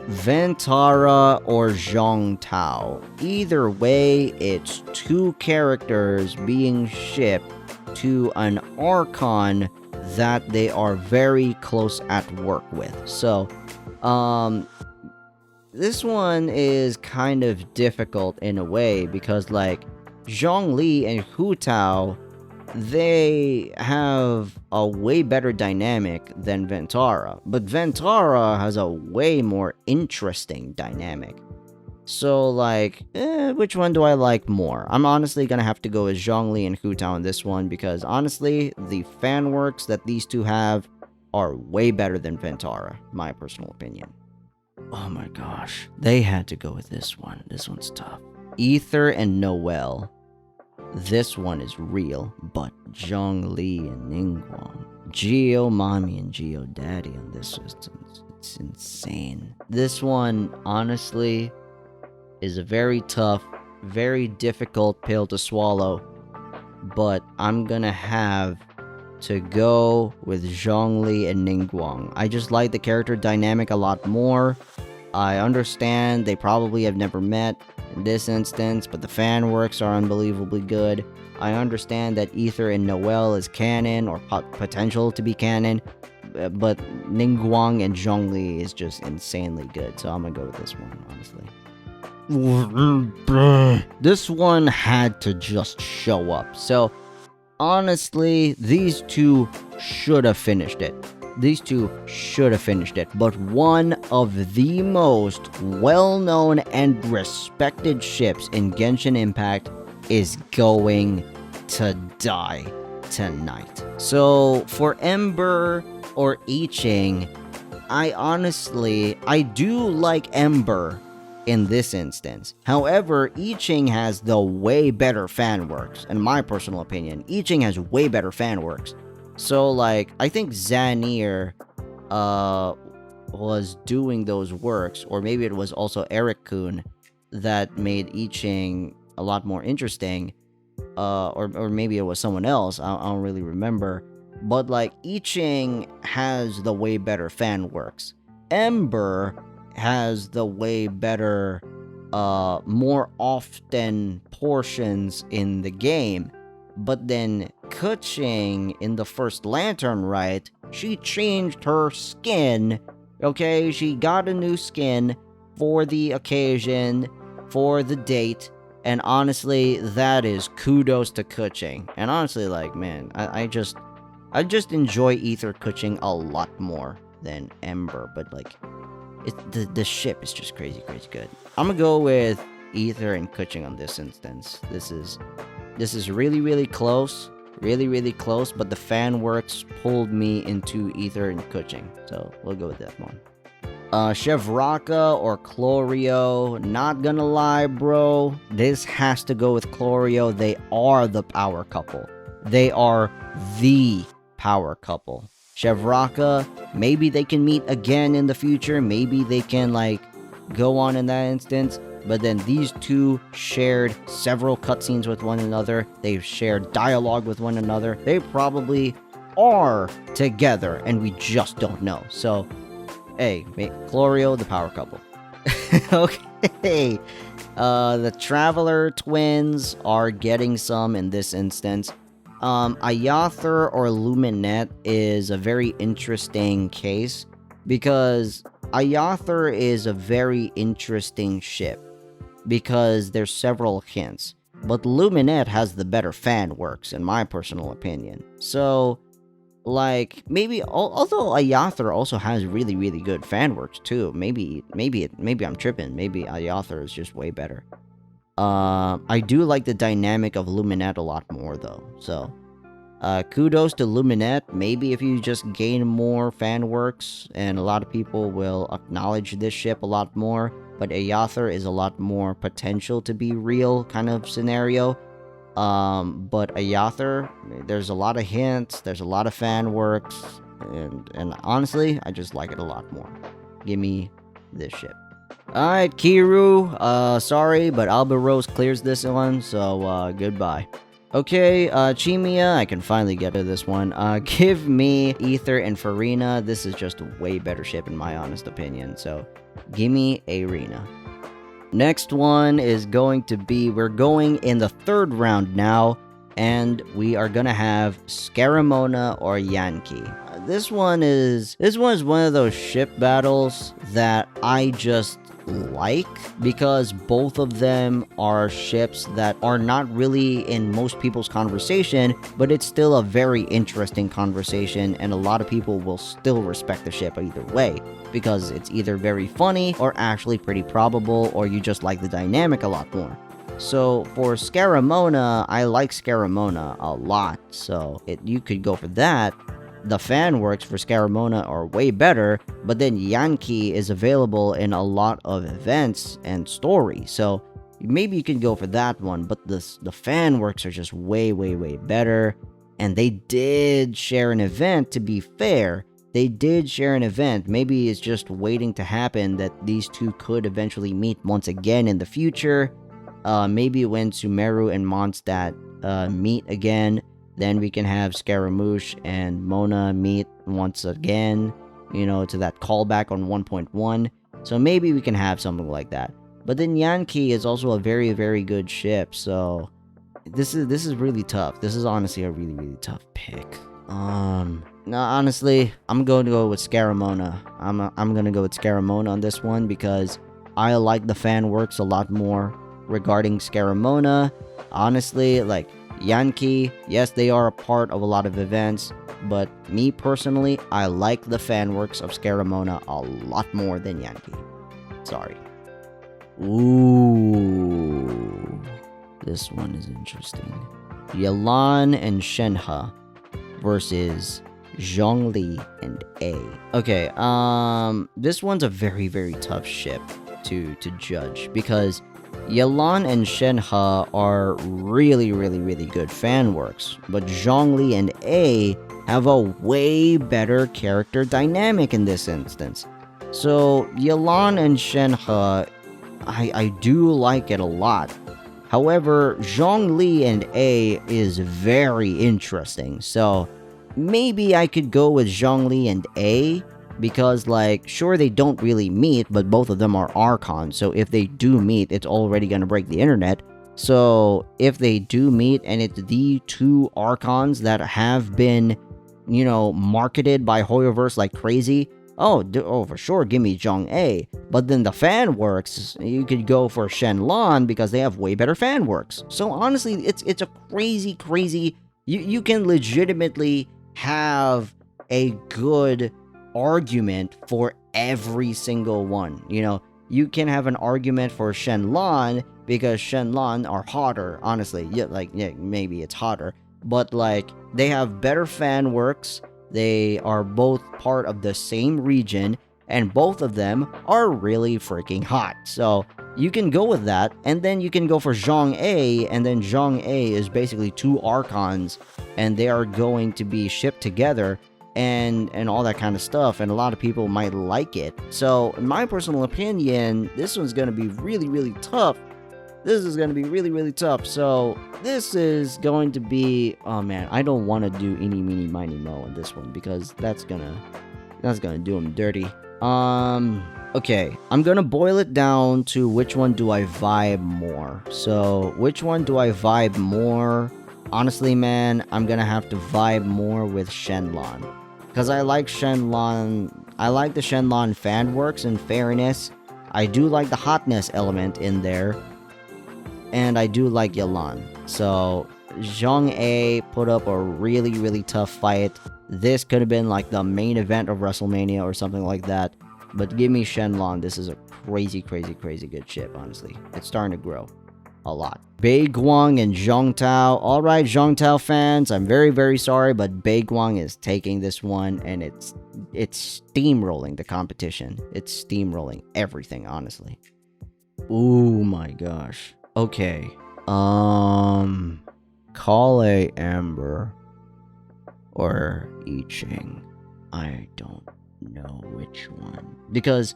Ventara or Zhongtao. Either way, it's two characters being shipped to an Archon that they are very close at work with. So, this one is kind of difficult in a way because, like, Zhongli and Hutao, they have a way better dynamic than Ventara, but Ventara has a way more interesting dynamic. So, like, which one do I like more? I'm honestly gonna have to go with Zhongli and Hutao on this one, because honestly, the fan works that these two have are way better than Ventara, my personal opinion. Oh my gosh. They had to go with this one. This one's tough. Ether and Noelle. This one is real, but Zhongli and Ningguang. Geo Mommy and Geo Daddy on this instance. It's insane. This one, honestly, is a very tough, very difficult pill to swallow, but I'm gonna have to go with Zhongli and Ningguang. I just like the character dynamic a lot more. I understand they probably have never met in this instance, but the fan works are unbelievably good. I understand that Ether and Noelle is canon, or potential to be canon, but Ningguang and Zhongli is just insanely good, so I'm gonna go with this one, honestly. This one had to just show up. So, honestly, these two should have finished it. But one of the most well-known and respected ships in Genshin Impact is going to die tonight. So, for Ember or Keqing, I do like Ember in this instance. However, Keqing has the way better fan works, in my personal opinion. Keqing has way better fan works. So, like, I think Zanir was doing those works, or maybe it was also Eric-kun that made Keqing a lot more interesting, or maybe it was someone else, I don't really remember. But, like, Keqing has the way better fan works. Ember has the way better, more often portions in the game. But then Keqing in the first Lantern Rite, she changed her skin. Okay, she got a new skin for the occasion, for the date, and honestly, that is kudos to Keqing. And honestly, like, man, I just enjoy Ether Keqing a lot more than Ember, but like, the ship is just crazy good. I'm gonna go with Ether and Keqing on this instance. This is really close, really close, but the fan works pulled me into Ether and Keqing, so we'll go with that one. Chevraka or Chlorio, not gonna lie, bro, this has to go with Chlorio. They are the power couple. They are the power couple. Chevraka, maybe they can meet again in the future, maybe they can, like, go on in that instance, but then these two shared several cutscenes with one another, they've shared dialogue with one another, they probably are together, and we just don't know. So, hey, Chlorio, the power couple. Okay, the Traveler twins are getting some in this instance. Ayathar or Luminette is a very interesting case, because Ayathar is a very interesting ship, because there's several hints, but Luminette has the better fan works, in my personal opinion. So, like, maybe, although Ayathar also has really good fan works too, maybe I'm tripping, maybe Ayathar is just way better. I do like the dynamic of Luminette a lot more, though, so kudos to Luminette. Maybe if you just gain more fan works, and a lot of people will acknowledge this ship a lot more, but Ayathar is a lot more potential to be real kind of scenario. But Ayathar, there's a lot of hints, there's a lot of fan works, and honestly, I just like it a lot more. Give me this ship. Alright, Kiru, sorry, but Albedo clears this one, so, goodbye. Okay, Yoimiya, I can finally get to this one. Give me Ether and Farina. This is just a way better ship in my honest opinion, so give me Arena. Next one is going to be, we're going in the third round now, and we are gonna have Scaramona or Yankee. This one is one of those ship battles that I just like, because both of them are ships that are not really in most people's conversation, but it's still a very interesting conversation, and a lot of people will still respect the ship either way, because it's either very funny or actually pretty probable, or you just like the dynamic a lot more. So for Scaramona, I like Scaramona a lot, so you could go for that. The fan works for Scaramona are way better, but then Yankee is available in a lot of events and stories, so maybe you can go for that one, but the fan works are just way better. And they did share an event, to be fair. They did share an event. Maybe it's just waiting to happen that these two could eventually meet once again in the future. Maybe when Sumeru and Mondstadt meet again, then we can have Scaramouche and Mona meet once again, you know, to that callback on 1.1. So maybe we can have something like that. But then Yankee is also a very good ship, so this is really tough. This is honestly a really tough pick. No, honestly, I'm going to go with Scaramona. I'm gonna go with Scaramona on this one because I like the fan works a lot more regarding Scaramona. Honestly, like Yankee, yes, they are a part of a lot of events, but me personally, I like the fan works of Scaramona a lot more than Yankee. Sorry. Ooh, this one is interesting. Yelan and Shenhe versus Zhongli and A. Okay, this one's a very tough ship to judge because Yelan and Shenhe are really good fan works, but Zhongli and A have a way better character dynamic in this instance. So Yelan and Shenhe, I do like it a lot. However, Zhongli and A is very interesting, so maybe I could go with Zhongli and A, because, like, sure, they don't really meet, but both of them are Archons, so if they do meet, it's already gonna break the internet. So if they do meet, and it's the two Archons that have been, you know, marketed by Hoyoverse like crazy, oh, for sure, give me Zhong A. But then the fan works, you could go for Shenlan because they have way better fan works. So honestly, it's a crazy. You can legitimately have a good argument for every single one. You know, you can have an argument for Shenlan because Shenlan are hotter. Honestly, maybe it's hotter, but like they have better fan works. They are both part of the same region, and both of them are really freaking hot. So you can go with that, and then you can go for Zhong A, and then Zhong A is basically two Archons, and they are going to be shipped together, and all that kind of stuff, and a lot of people might like it. So in my personal opinion, this one's going to be really tough. This is going to be really tough. So this is going to be, oh man, I don't want to do eeny meeny miny mo on this one because that's gonna do him dirty. Okay, I'm gonna boil it down to which one do I vibe more. So which one do I vibe more? Honestly, man, I'm gonna have to vibe more with Shenlan because I like Shenlan. I like the Shenlan fan works. In fairness, I do like the hotness element in there. And I do like Yelan. So Zhong A put up a really tough fight. This could have been like the main event of WrestleMania or something like that. But give me Shenlan. This is a crazy good ship, honestly. It's starting to grow a lot. Baiguang and Zhongtao. Alright, Zhongtao fans, I'm very sorry, but Baiguang is taking this one, and it's steamrolling the competition. It's steamrolling everything, honestly. Oh my gosh. Okay, collei Amber or keqing. I don't know which one because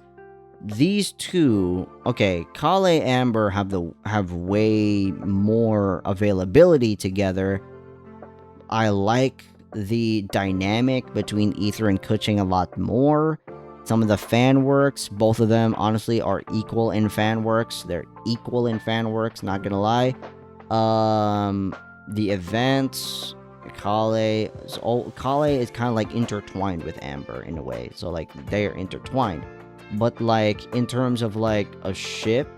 these two. Okay, collei Amber have way more availability together. I like the dynamic between Ether and keqing a lot more. Some of the fan works, both of them honestly are equal in fan works. They're equal in fan works, not gonna lie. The events, collei is kind of like intertwined with Amber in a way. So like they are intertwined. But like in terms of like a ship,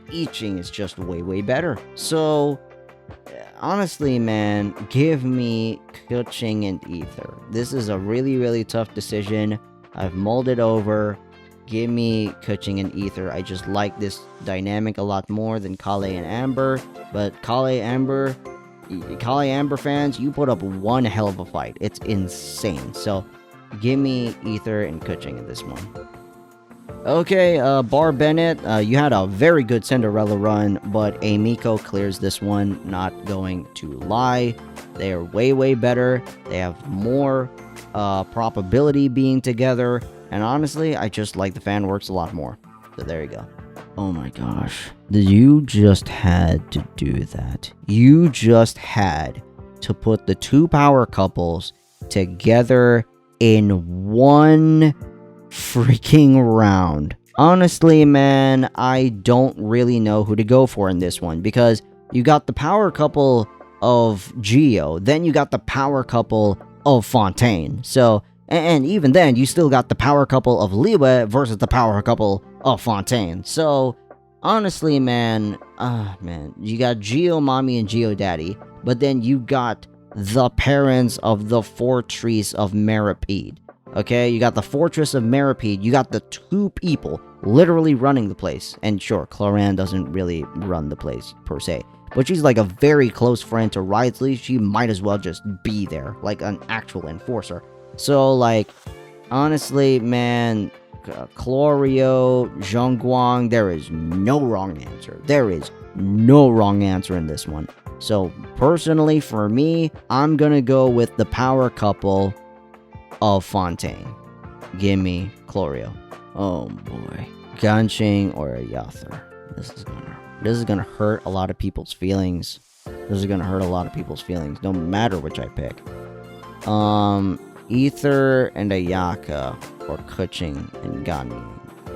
keqing is just way better. So honestly, man, give me keqing and ether. This is a really tough decision. I've mulled it over. Give me keqing and ether. I just like this dynamic a lot more than collei and amber. But collei amber fans, you put up one hell of a fight. It's insane. So give me ether and keqing in this one. Okay, Bar Bennett, you had a very good Cinderella run, but Amiko clears this one, not going to lie. They are way better. They have more probability being together, and honestly, I just like the fan works a lot more. So there you go. Oh my gosh. You just had to do that. You just had to put the two power couples together in one freaking round. Honestly, man, I don't really know who to go for in this one, because you got the power couple of Geo, then you got the power couple of Fontaine. So, and even then, you still got the power couple of liyue versus the power couple of Fontaine. So, honestly, man, you got Geo Mommy and Geo Daddy, but then you got the parents of the Fortress of Meripede. Okay, you got the Fortress of Meripede, you got the two people literally running the place. And sure, Cloran doesn't really run the place, per se. But she's like a very close friend to Wriothesley. She might as well just be there, like an actual enforcer. So, like, honestly, man, Chlorio, Zhongguang, there is no wrong answer. There is no wrong answer in this one. So, personally, for me, I'm gonna go with the power couple of Fontaine. Give me Chlorio. Oh boy. Genshin or Ayaka. This is gonna hurt a lot of people's feelings. This is gonna hurt a lot of people's feelings, no matter which I pick. Ether and Ayaka, or keqing and ganyu.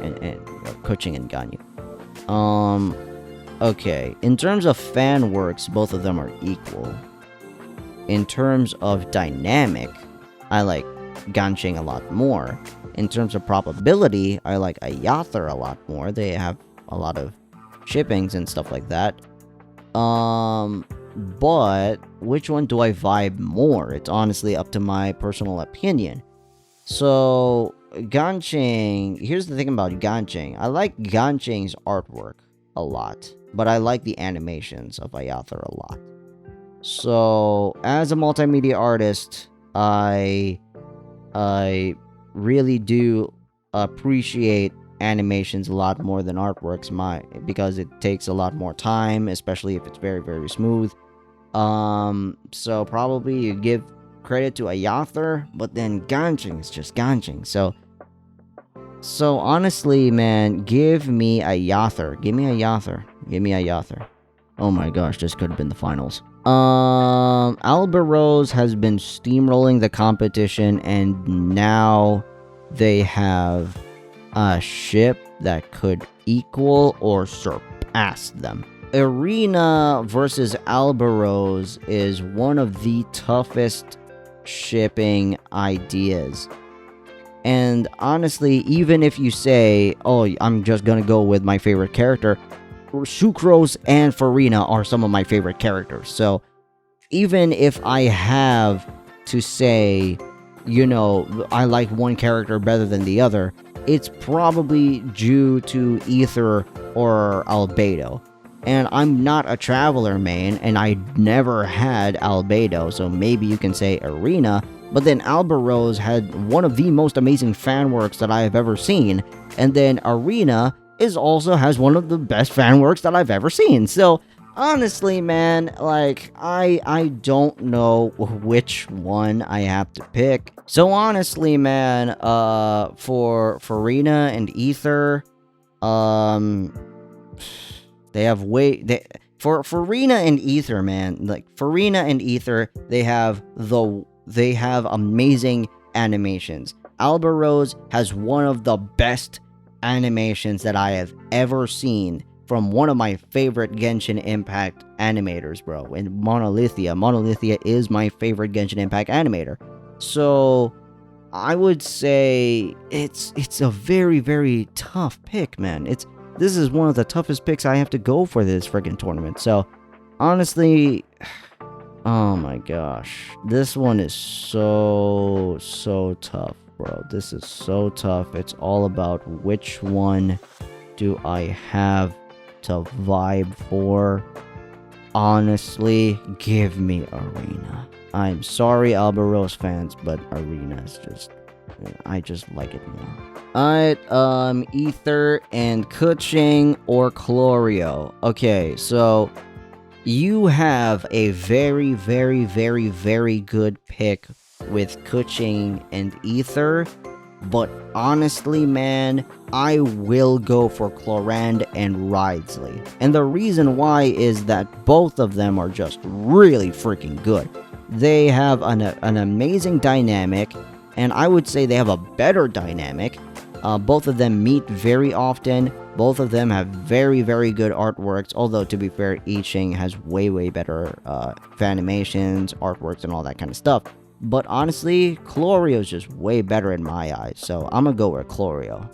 Or keqing and ganyu. Okay. In terms of fan works, both of them are equal. In terms of dynamic, I like Genshin a lot more. In terms of probability, I like Ayaka a lot more. They have a lot of shippings and stuff like that. But which one do I vibe more? It's honestly up to my personal opinion. So, Genshin, here's the thing about Genshin. I like Genshin's artwork a lot, but I like the animations of Ayaka a lot. So, as a multimedia artist, I really do appreciate animations a lot more than artworks, because it takes a lot more time, especially if it's very smooth. So probably you give credit to Ayaka, but then Genshin is just Genshin. So honestly, man, give me Ayaka. Give me Ayaka. Oh my gosh, this could have been the finals. Albedo has been steamrolling the competition, and now they have a ship that could equal or surpass them. Arena versus Albedo is one of the toughest shipping ideas. And honestly, even if you say, oh, I'm just gonna go with my favorite character, Sucrose and Farina are some of my favorite characters. So even if I have to say, you know, I like one character better than the other, it's probably due to Ether or Albedo. And I'm not a Traveler main, and I never had Albedo, so maybe you can say Arena. But then Albedo had one of the most amazing fan works that I have ever seen, and then Arena also has one of the best fan works that I've ever seen. So honestly, man, like, I don't know which one I have to pick. So honestly, man, for Farina and Ether, they have for Farina and Ether, man, like Farina and Ether, they have amazing animations. Albedo has one of the best animations that I have ever seen from one of my favorite Genshin Impact animators, bro. And Monolithia is my favorite Genshin Impact animator. So I would say it's a very, very tough pick, man. This is one of the toughest picks I have to go for this friggin' tournament. So, honestly, oh my gosh. This one is so tough, bro. This is so tough. It's all about which one do I have to vibe for. Honestly, give me Arena. I'm sorry, Alberos fans, but Arena is just... I just like it more. Alright, Ether and Keqing or Chlorio. Okay, so you have a very, very, very, very good pick with Keqing and Ether, but honestly, man, I will go for Chlorand and Ridsley. And the reason why is that both of them are just really freaking good. They have an amazing dynamic, and I would say they have a better dynamic. Both of them meet very often. Both of them have very, very good artworks. Although, to be fair, Keqing has way, way better animations, artworks, and all that kind of stuff. But honestly, Chlorio is just way better in my eyes. So I'm gonna go with Chlorio.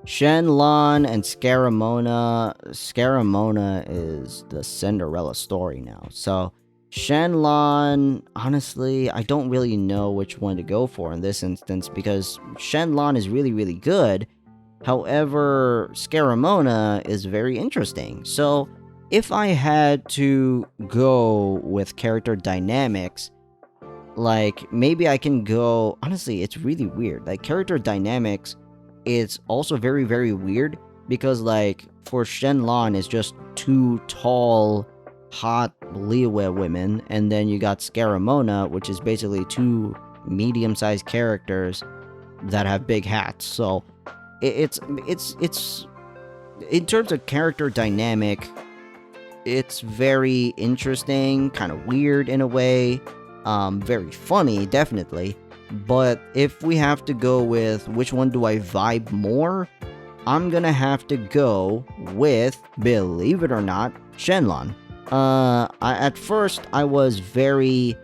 Shenlan and Scaramona. Scaramona is the Cinderella story now. So Shenlan, honestly, I don't really know which one to go for in this instance because Shenlan is really, really good. However, Scaramona is very interesting. So if I had to go with character dynamics, like maybe I can go... Honestly, it's really weird. Like character dynamics, it's also very, very weird because like for Shenlan, it's just two tall, hot liyue women, and then you got Scaramona, which is basically two medium-sized characters that have big hats. So it's in terms of character dynamic, it's very interesting, kind of weird in a way, very funny, definitely. But if we have to go with which one do I vibe more, I'm gonna have to go with, believe it or not, Shenlan. At first, I was very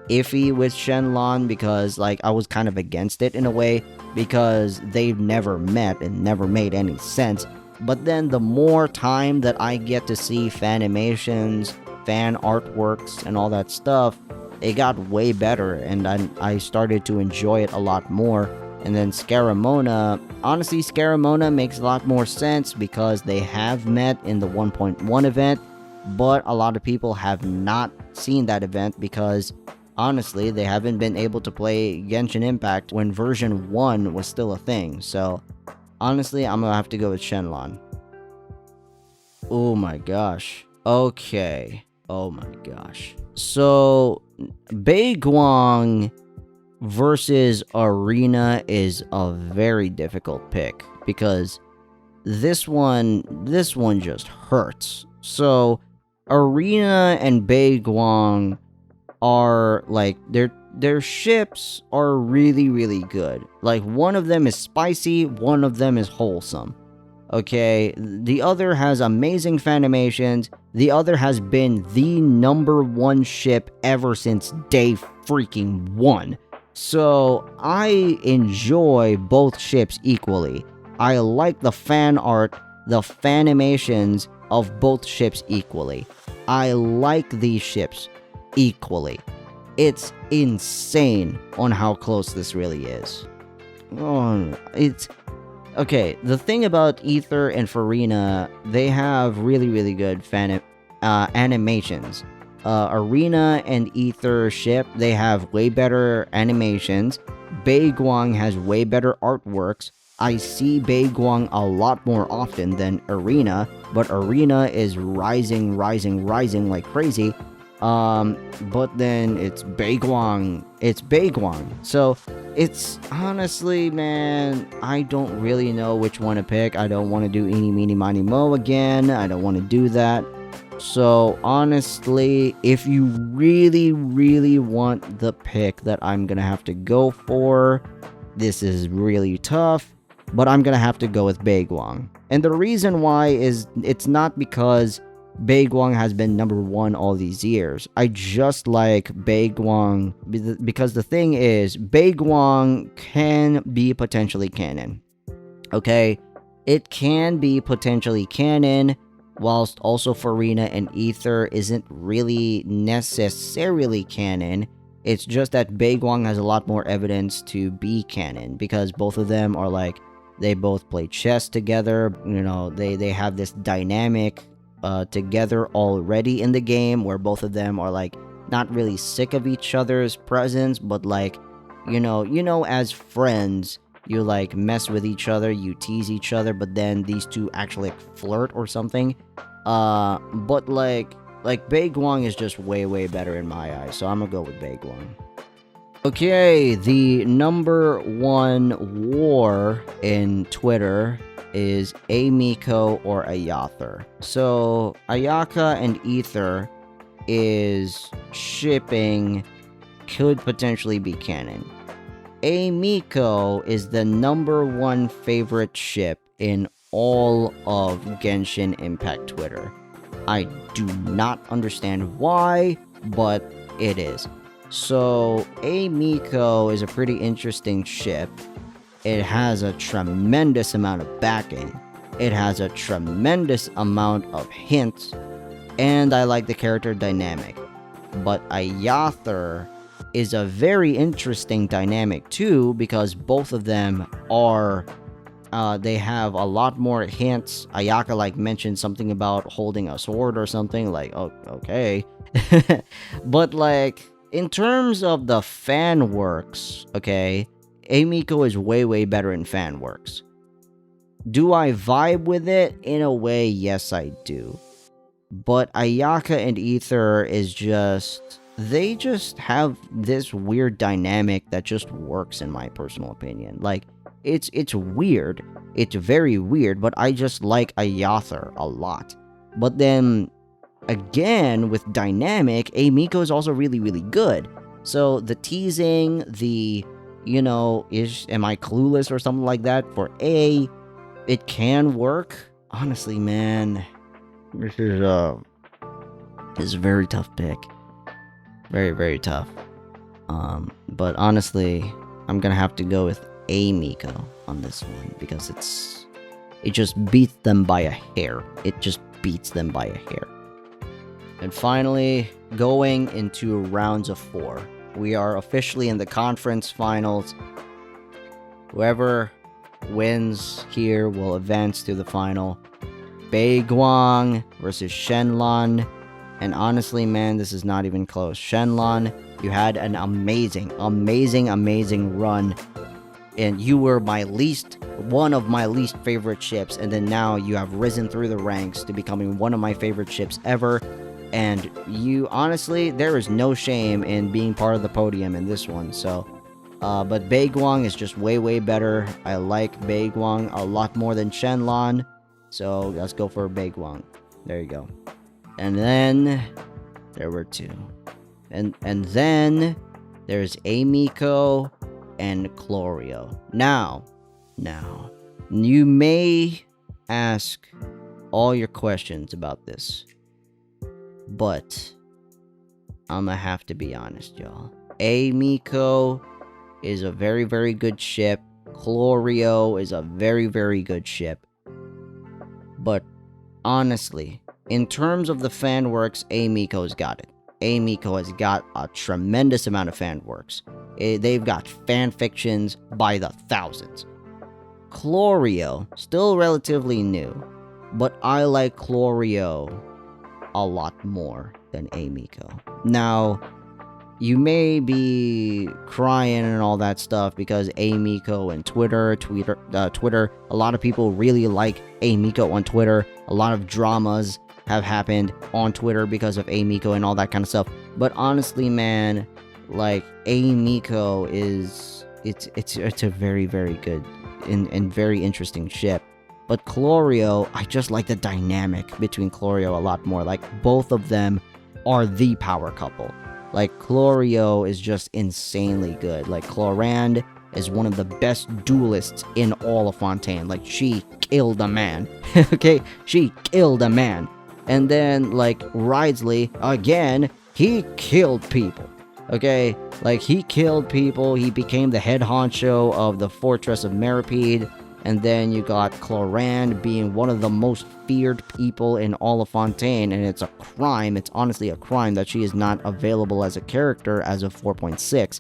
iffy with Shenlan because, like, I was kind of against it in a way because they've never met and never made any sense. But then the more time that I get to see fanimations, fan artworks, and all that stuff, it got way better, and I started to enjoy it a lot more. And then Scaramona, honestly, Scaramona makes a lot more sense because they have met in the 1.1 event, but a lot of people have not seen that event because, honestly, they haven't been able to play Genshin Impact when version 1 was still a thing. So, honestly, I'm gonna have to go with Shenlan. Oh my gosh. Okay. Oh my gosh. So, Beiguang versus Arena is a very difficult pick because this one just hurts. So, Arena and Beiguang are like their ships are really, really good. Like one of them is spicy, one of them is wholesome. Okay, the other has amazing fanimations. The other has been the #1 ship ever since day freaking 1. So I enjoy both ships equally. I like the fan art, the fanimations of both ships equally. I like these ships equally. It's insane on how close this really is. Oh, it's... Okay, the thing about Ether and Farina, they have really, really good animations. Arena and Ether ship, they have way better animations. Beiguang has way better artworks. I see Beiguang a lot more often than Arena, but Arena is rising like crazy. But then it's Beiguang. So, it's honestly, man, I don't really know which one to pick. I don't want to do eeny, meeny, miny, mo again. I don't want to do that. So, honestly, if you really, really want the pick that I'm gonna have to go for, this is really tough, but I'm gonna have to go with Beiguang. And the reason why is it's not because Baegwang has been number one all these years. I just like Baegwang because the thing is, Baegwang can be potentially canon. Okay? It can be potentially canon, whilst also Farina and Ether isn't really necessarily canon. It's just that Baegwang has a lot more evidence to be canon, because both of them are like, they both play chess together, you know, they have this dynamic together already in the game, where both of them are like not really sick of each other's presence, but like, you know, as friends, you like mess with each other, you tease each other, but then these two actually like flirt or something. But like Baegwang is just way better in my eyes, so I'm gonna go with Baegwang. Okay, the number one war in Twitter is Amiko or Ayather. So Ayaka and Ether is shipping, could potentially be canon. Amiko is the number one favorite ship in all of Genshin Impact Twitter. I do not understand why, but it is. So Amiko is a pretty interesting ship. It has a tremendous amount of backing. It has a tremendous amount of hints. And I like the character dynamic. But Ayather is a very interesting dynamic too, because both of them are... they have a lot more hints. Ayaka like mentioned something about holding a sword or something. Like, oh, okay. But like, in terms of the fan works, okay, Amiko is way better in fan works. Do I vibe with it? In a way, yes I do. But Ayaka and Ether is just... they just have this weird dynamic that just works, in my personal opinion. Like, it's weird. It's very weird, but I just like Ayather a lot. But then, again, with dynamic, Amiko is also really good. So, the teasing, the, you know, am I clueless or something like that for A, it can work. Honestly, man, this is a very tough pick. Very tough. But honestly, I'm gonna have to go with Amiko on this one, because it just beats them by a hair. It just beats them by a hair. And finally, going into rounds of 4. We are officially in the conference finals. Whoever wins here will advance to the final. Baegwang versus Shenlan. And honestly, man, this is not even close. Shenlan, you had an amazing run. And you were one of my least favorite ships. And then now you have risen through the ranks to becoming one of my favorite ships ever. And you, honestly, there is no shame in being part of the podium in this one. So, but Baegwang is just way better. I like Baegwang a lot more than Shenlan. So, let's go for Baegwang. There you go. And then there were 2. And then there's Amiko and Chlorio. Now, you may ask all your questions about this, but I'm gonna have to be honest, y'all. Amiko is a very good ship. Chlorio is a very good ship. But honestly, in terms of the fan works, Amiko's got it. Amiko has got a tremendous amount of fan works. They've got fan fictions by the thousands. Chlorio, still relatively new, but I like Chlorio a lot more than Amiko. Now, you may be crying and all that stuff because Amiko and Twitter, a lot of people really like Amiko on Twitter. A lot of dramas have happened on Twitter because of Amiko and all that kind of stuff. But honestly, man, like, Amiko is... It's a very good and very interesting ship. But Chlorio, I just like the dynamic between Chlorio a lot more. Like, both of them are the power couple. Like, Chlorio is just insanely good. Like, Chlorand is one of the best duelists in all of Fontaine. Like, she killed a man. Okay? She killed a man. And then, like, Wriothesley, again, he killed people. Okay? Like, he killed people. He became the head honcho of the Fortress of Meripede. And then you got Clorinde being one of the most feared people in all of Fontaine. And it's a crime. It's honestly a crime that she is not available as a character as of 4.6.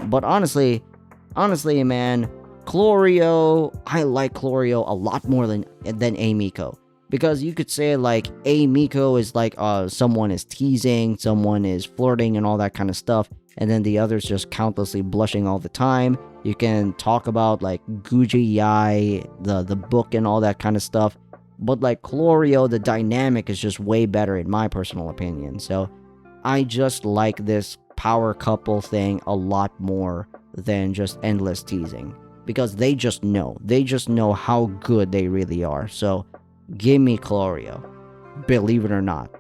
But honestly, man, Chlorio, I like Chlorio a lot more than Amiko. Because you could say, like, Amiko is like, someone is teasing, someone is flirting and all that kind of stuff. And then the other's just countlessly blushing all the time. You can talk about, like, Guji Yai, the book and all that kind of stuff. But, like, Chlorio, the dynamic is just way better in my personal opinion. So, I just like this power couple thing a lot more than just endless teasing. Because they just know. They just know how good they really are. So, give me Chlorio. Believe it or not.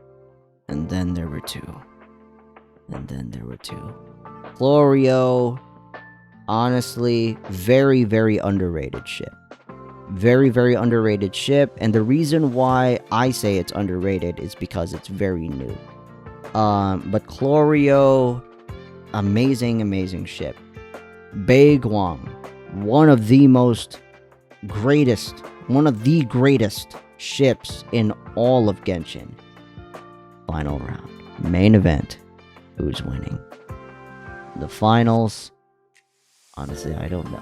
And then there were two. Chlorio, honestly, very, very underrated ship. Very, very underrated ship. And the reason why I say it's underrated is because it's very new. But Chlorio, amazing ship. Baiguang, one of the greatest ships in all of Genshin. Final round. Main event. Who's winning? The finals. Honestly, I don't know.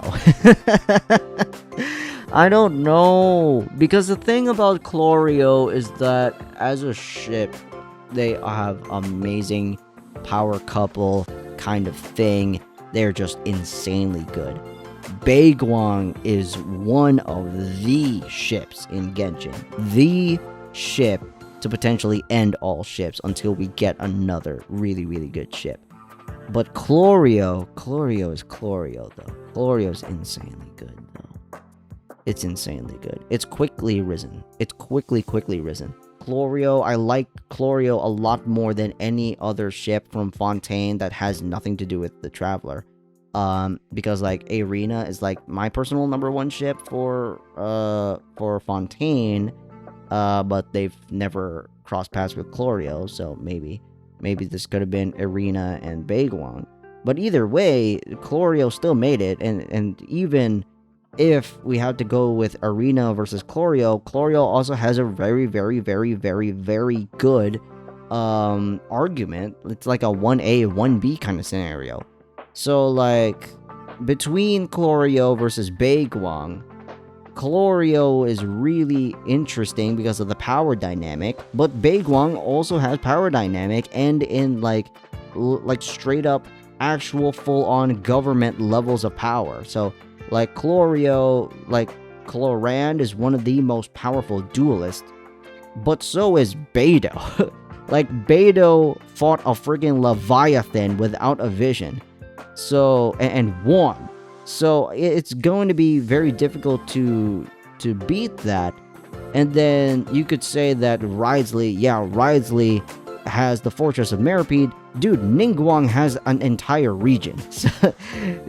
I don't know. Because the thing about Chlorio is that as a ship, they have amazing power couple kind of thing. They're just insanely good. Baiguang is one of the ships in Genshin. The ship to potentially end all ships until we get another really, really good ship. But Chlorio is Chlorio, though. Chlorio is insanely good, though. It's insanely good. It's quickly risen. It's quickly risen. Chlorio, I like Chlorio a lot more than any other ship from Fontaine that has nothing to do with the Traveler. Because, like, Arena is, like, my personal number one ship for Fontaine, but they've never crossed paths with Chlorio, so maybe this could have been Arena and Baiguang. But either way, Chlorio still made it, and even if we have to go with Arena versus Chlorio also has a very, very, very, very, very good argument. It's like a 1A, 1B kind of scenario. So, like, between Chlorio versus Baiguang, Chlorio is really interesting because of the power dynamic, but Baiguang also has power dynamic and in, like straight up actual full-on government levels of power. So, like, Chlorio, like, Clorinde is one of the most powerful duelists, but so is Beidou. Like, Beidou fought a friggin' Leviathan without a vision. So, and won. So, it's going to be very difficult to beat that. And then you could say that Wriothesley has the Fortress of Meripede. Dude, Ningguang has an entire region. So,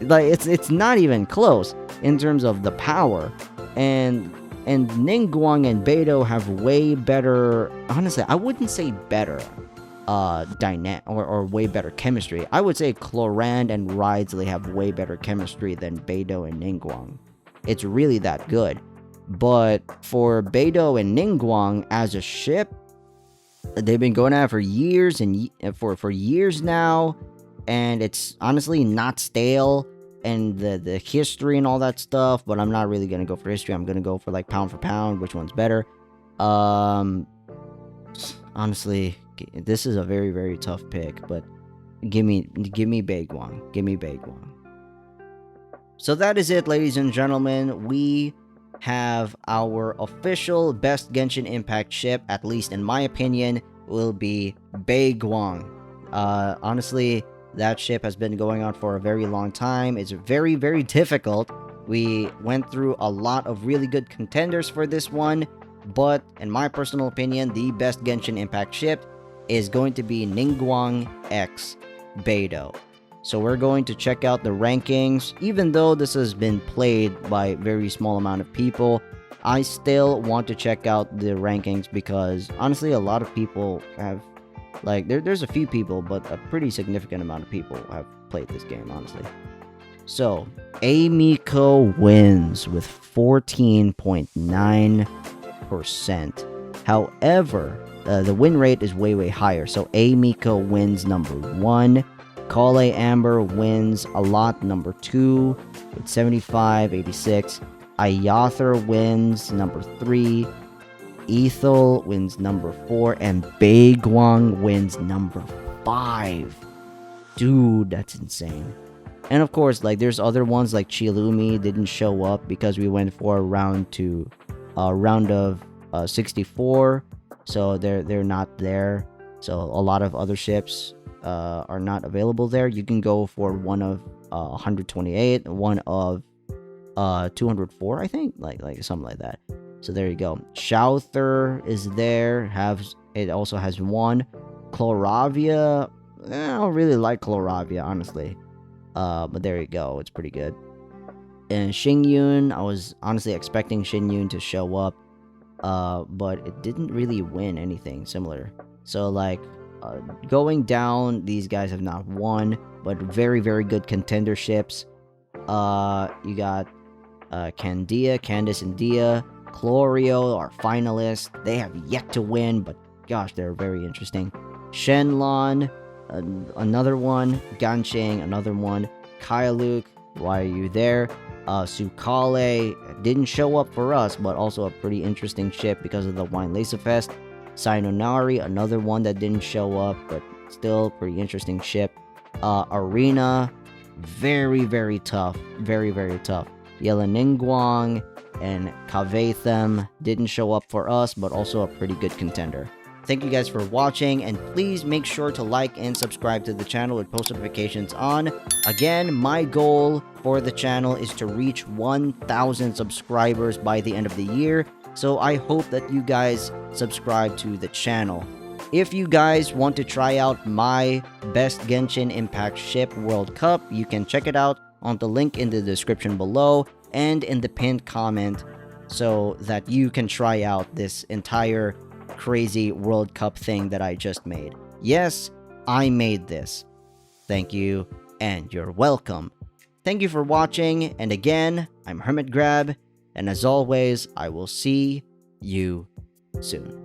like, it's not even close in terms of the power. And Ningguang and Beidou have way better, honestly, I wouldn't say better or way better chemistry. I would say Clorinde and Wriothesley have way better chemistry than Beidou and Ningguang. It's really that good. But for Beidou and Ningguang as a ship, they've been going at it for years and for years now, and it's honestly not stale. And the history and all that stuff, but I'm not really gonna go for history. I'm gonna go for, like, pound for pound, which one's better. Honestly, this is a very, very tough pick, but give me Baiguang. Give me Baiguang. So that is it, ladies and gentlemen. We have our official best Genshin Impact ship, at least in my opinion, will be Baiguang. Honestly, that ship has been going on for a very long time. It's very, very difficult. We went through a lot of really good contenders for this one, but in my personal opinion, the best Genshin Impact ship is going to be Ningguang X Beidou. So we're going to check out the rankings. Even though this has been played by a very small amount of people, I still want to check out the rankings because honestly, a lot of people have, like, there's a few people, but a pretty significant amount of people have played this game, honestly. So, Amiko wins with 14.9%. However, the win rate is way higher. So, Amiko wins number 1. Collei Amber wins a lot, number 2 with 75.86. Ayaka wins number 3. Ethel wins number 4. And Baiguang wins number 5. Dude, that's insane. And of course, like, there's other ones like Chilumi didn't show up because we went for a round of 64. So they're not there. So a lot of other ships are not available there. You can go for one of 128, one of 204, I think, like something like that. So there you go. Shouther is there. It also has 1. Chloravia, I don't really like Chloravia, honestly. But there you go. It's pretty good. And Xingyun, I was honestly expecting Xingyun to show up, but it didn't really win anything similar. So like, going down, these guys have not won, but very good contender ships. You got Candice and Dia, Chlorio are finalists. They have yet to win, but gosh, they're very interesting. Shenlon, another one. Genshin, another one. Kailuk, why are you there? Sukale didn't show up for us, but also a pretty interesting ship because of the Wine Laser Fest. Sayonari, another one that didn't show up, but still pretty interesting ship. Arena, very tough. Very tough. Yelan and Kaveh didn't show up for us, but also a pretty good contender. Thank you guys for watching, and please make sure to like and subscribe to the channel with post notifications on. Again, my goal for the channel is to reach 1,000 subscribers by the end of the year, so I hope that you guys subscribe to the channel. If you guys want to try out my best Genshin Impact ship World Cup, you can check it out on the link in the description below and in the pinned comment, so that you can try out this entire crazy World Cup thing that I just made. Yes, I made this. Thank you, and you're welcome. Thank you for watching, and again, I'm HermitGRAB, and as always, I will see you soon.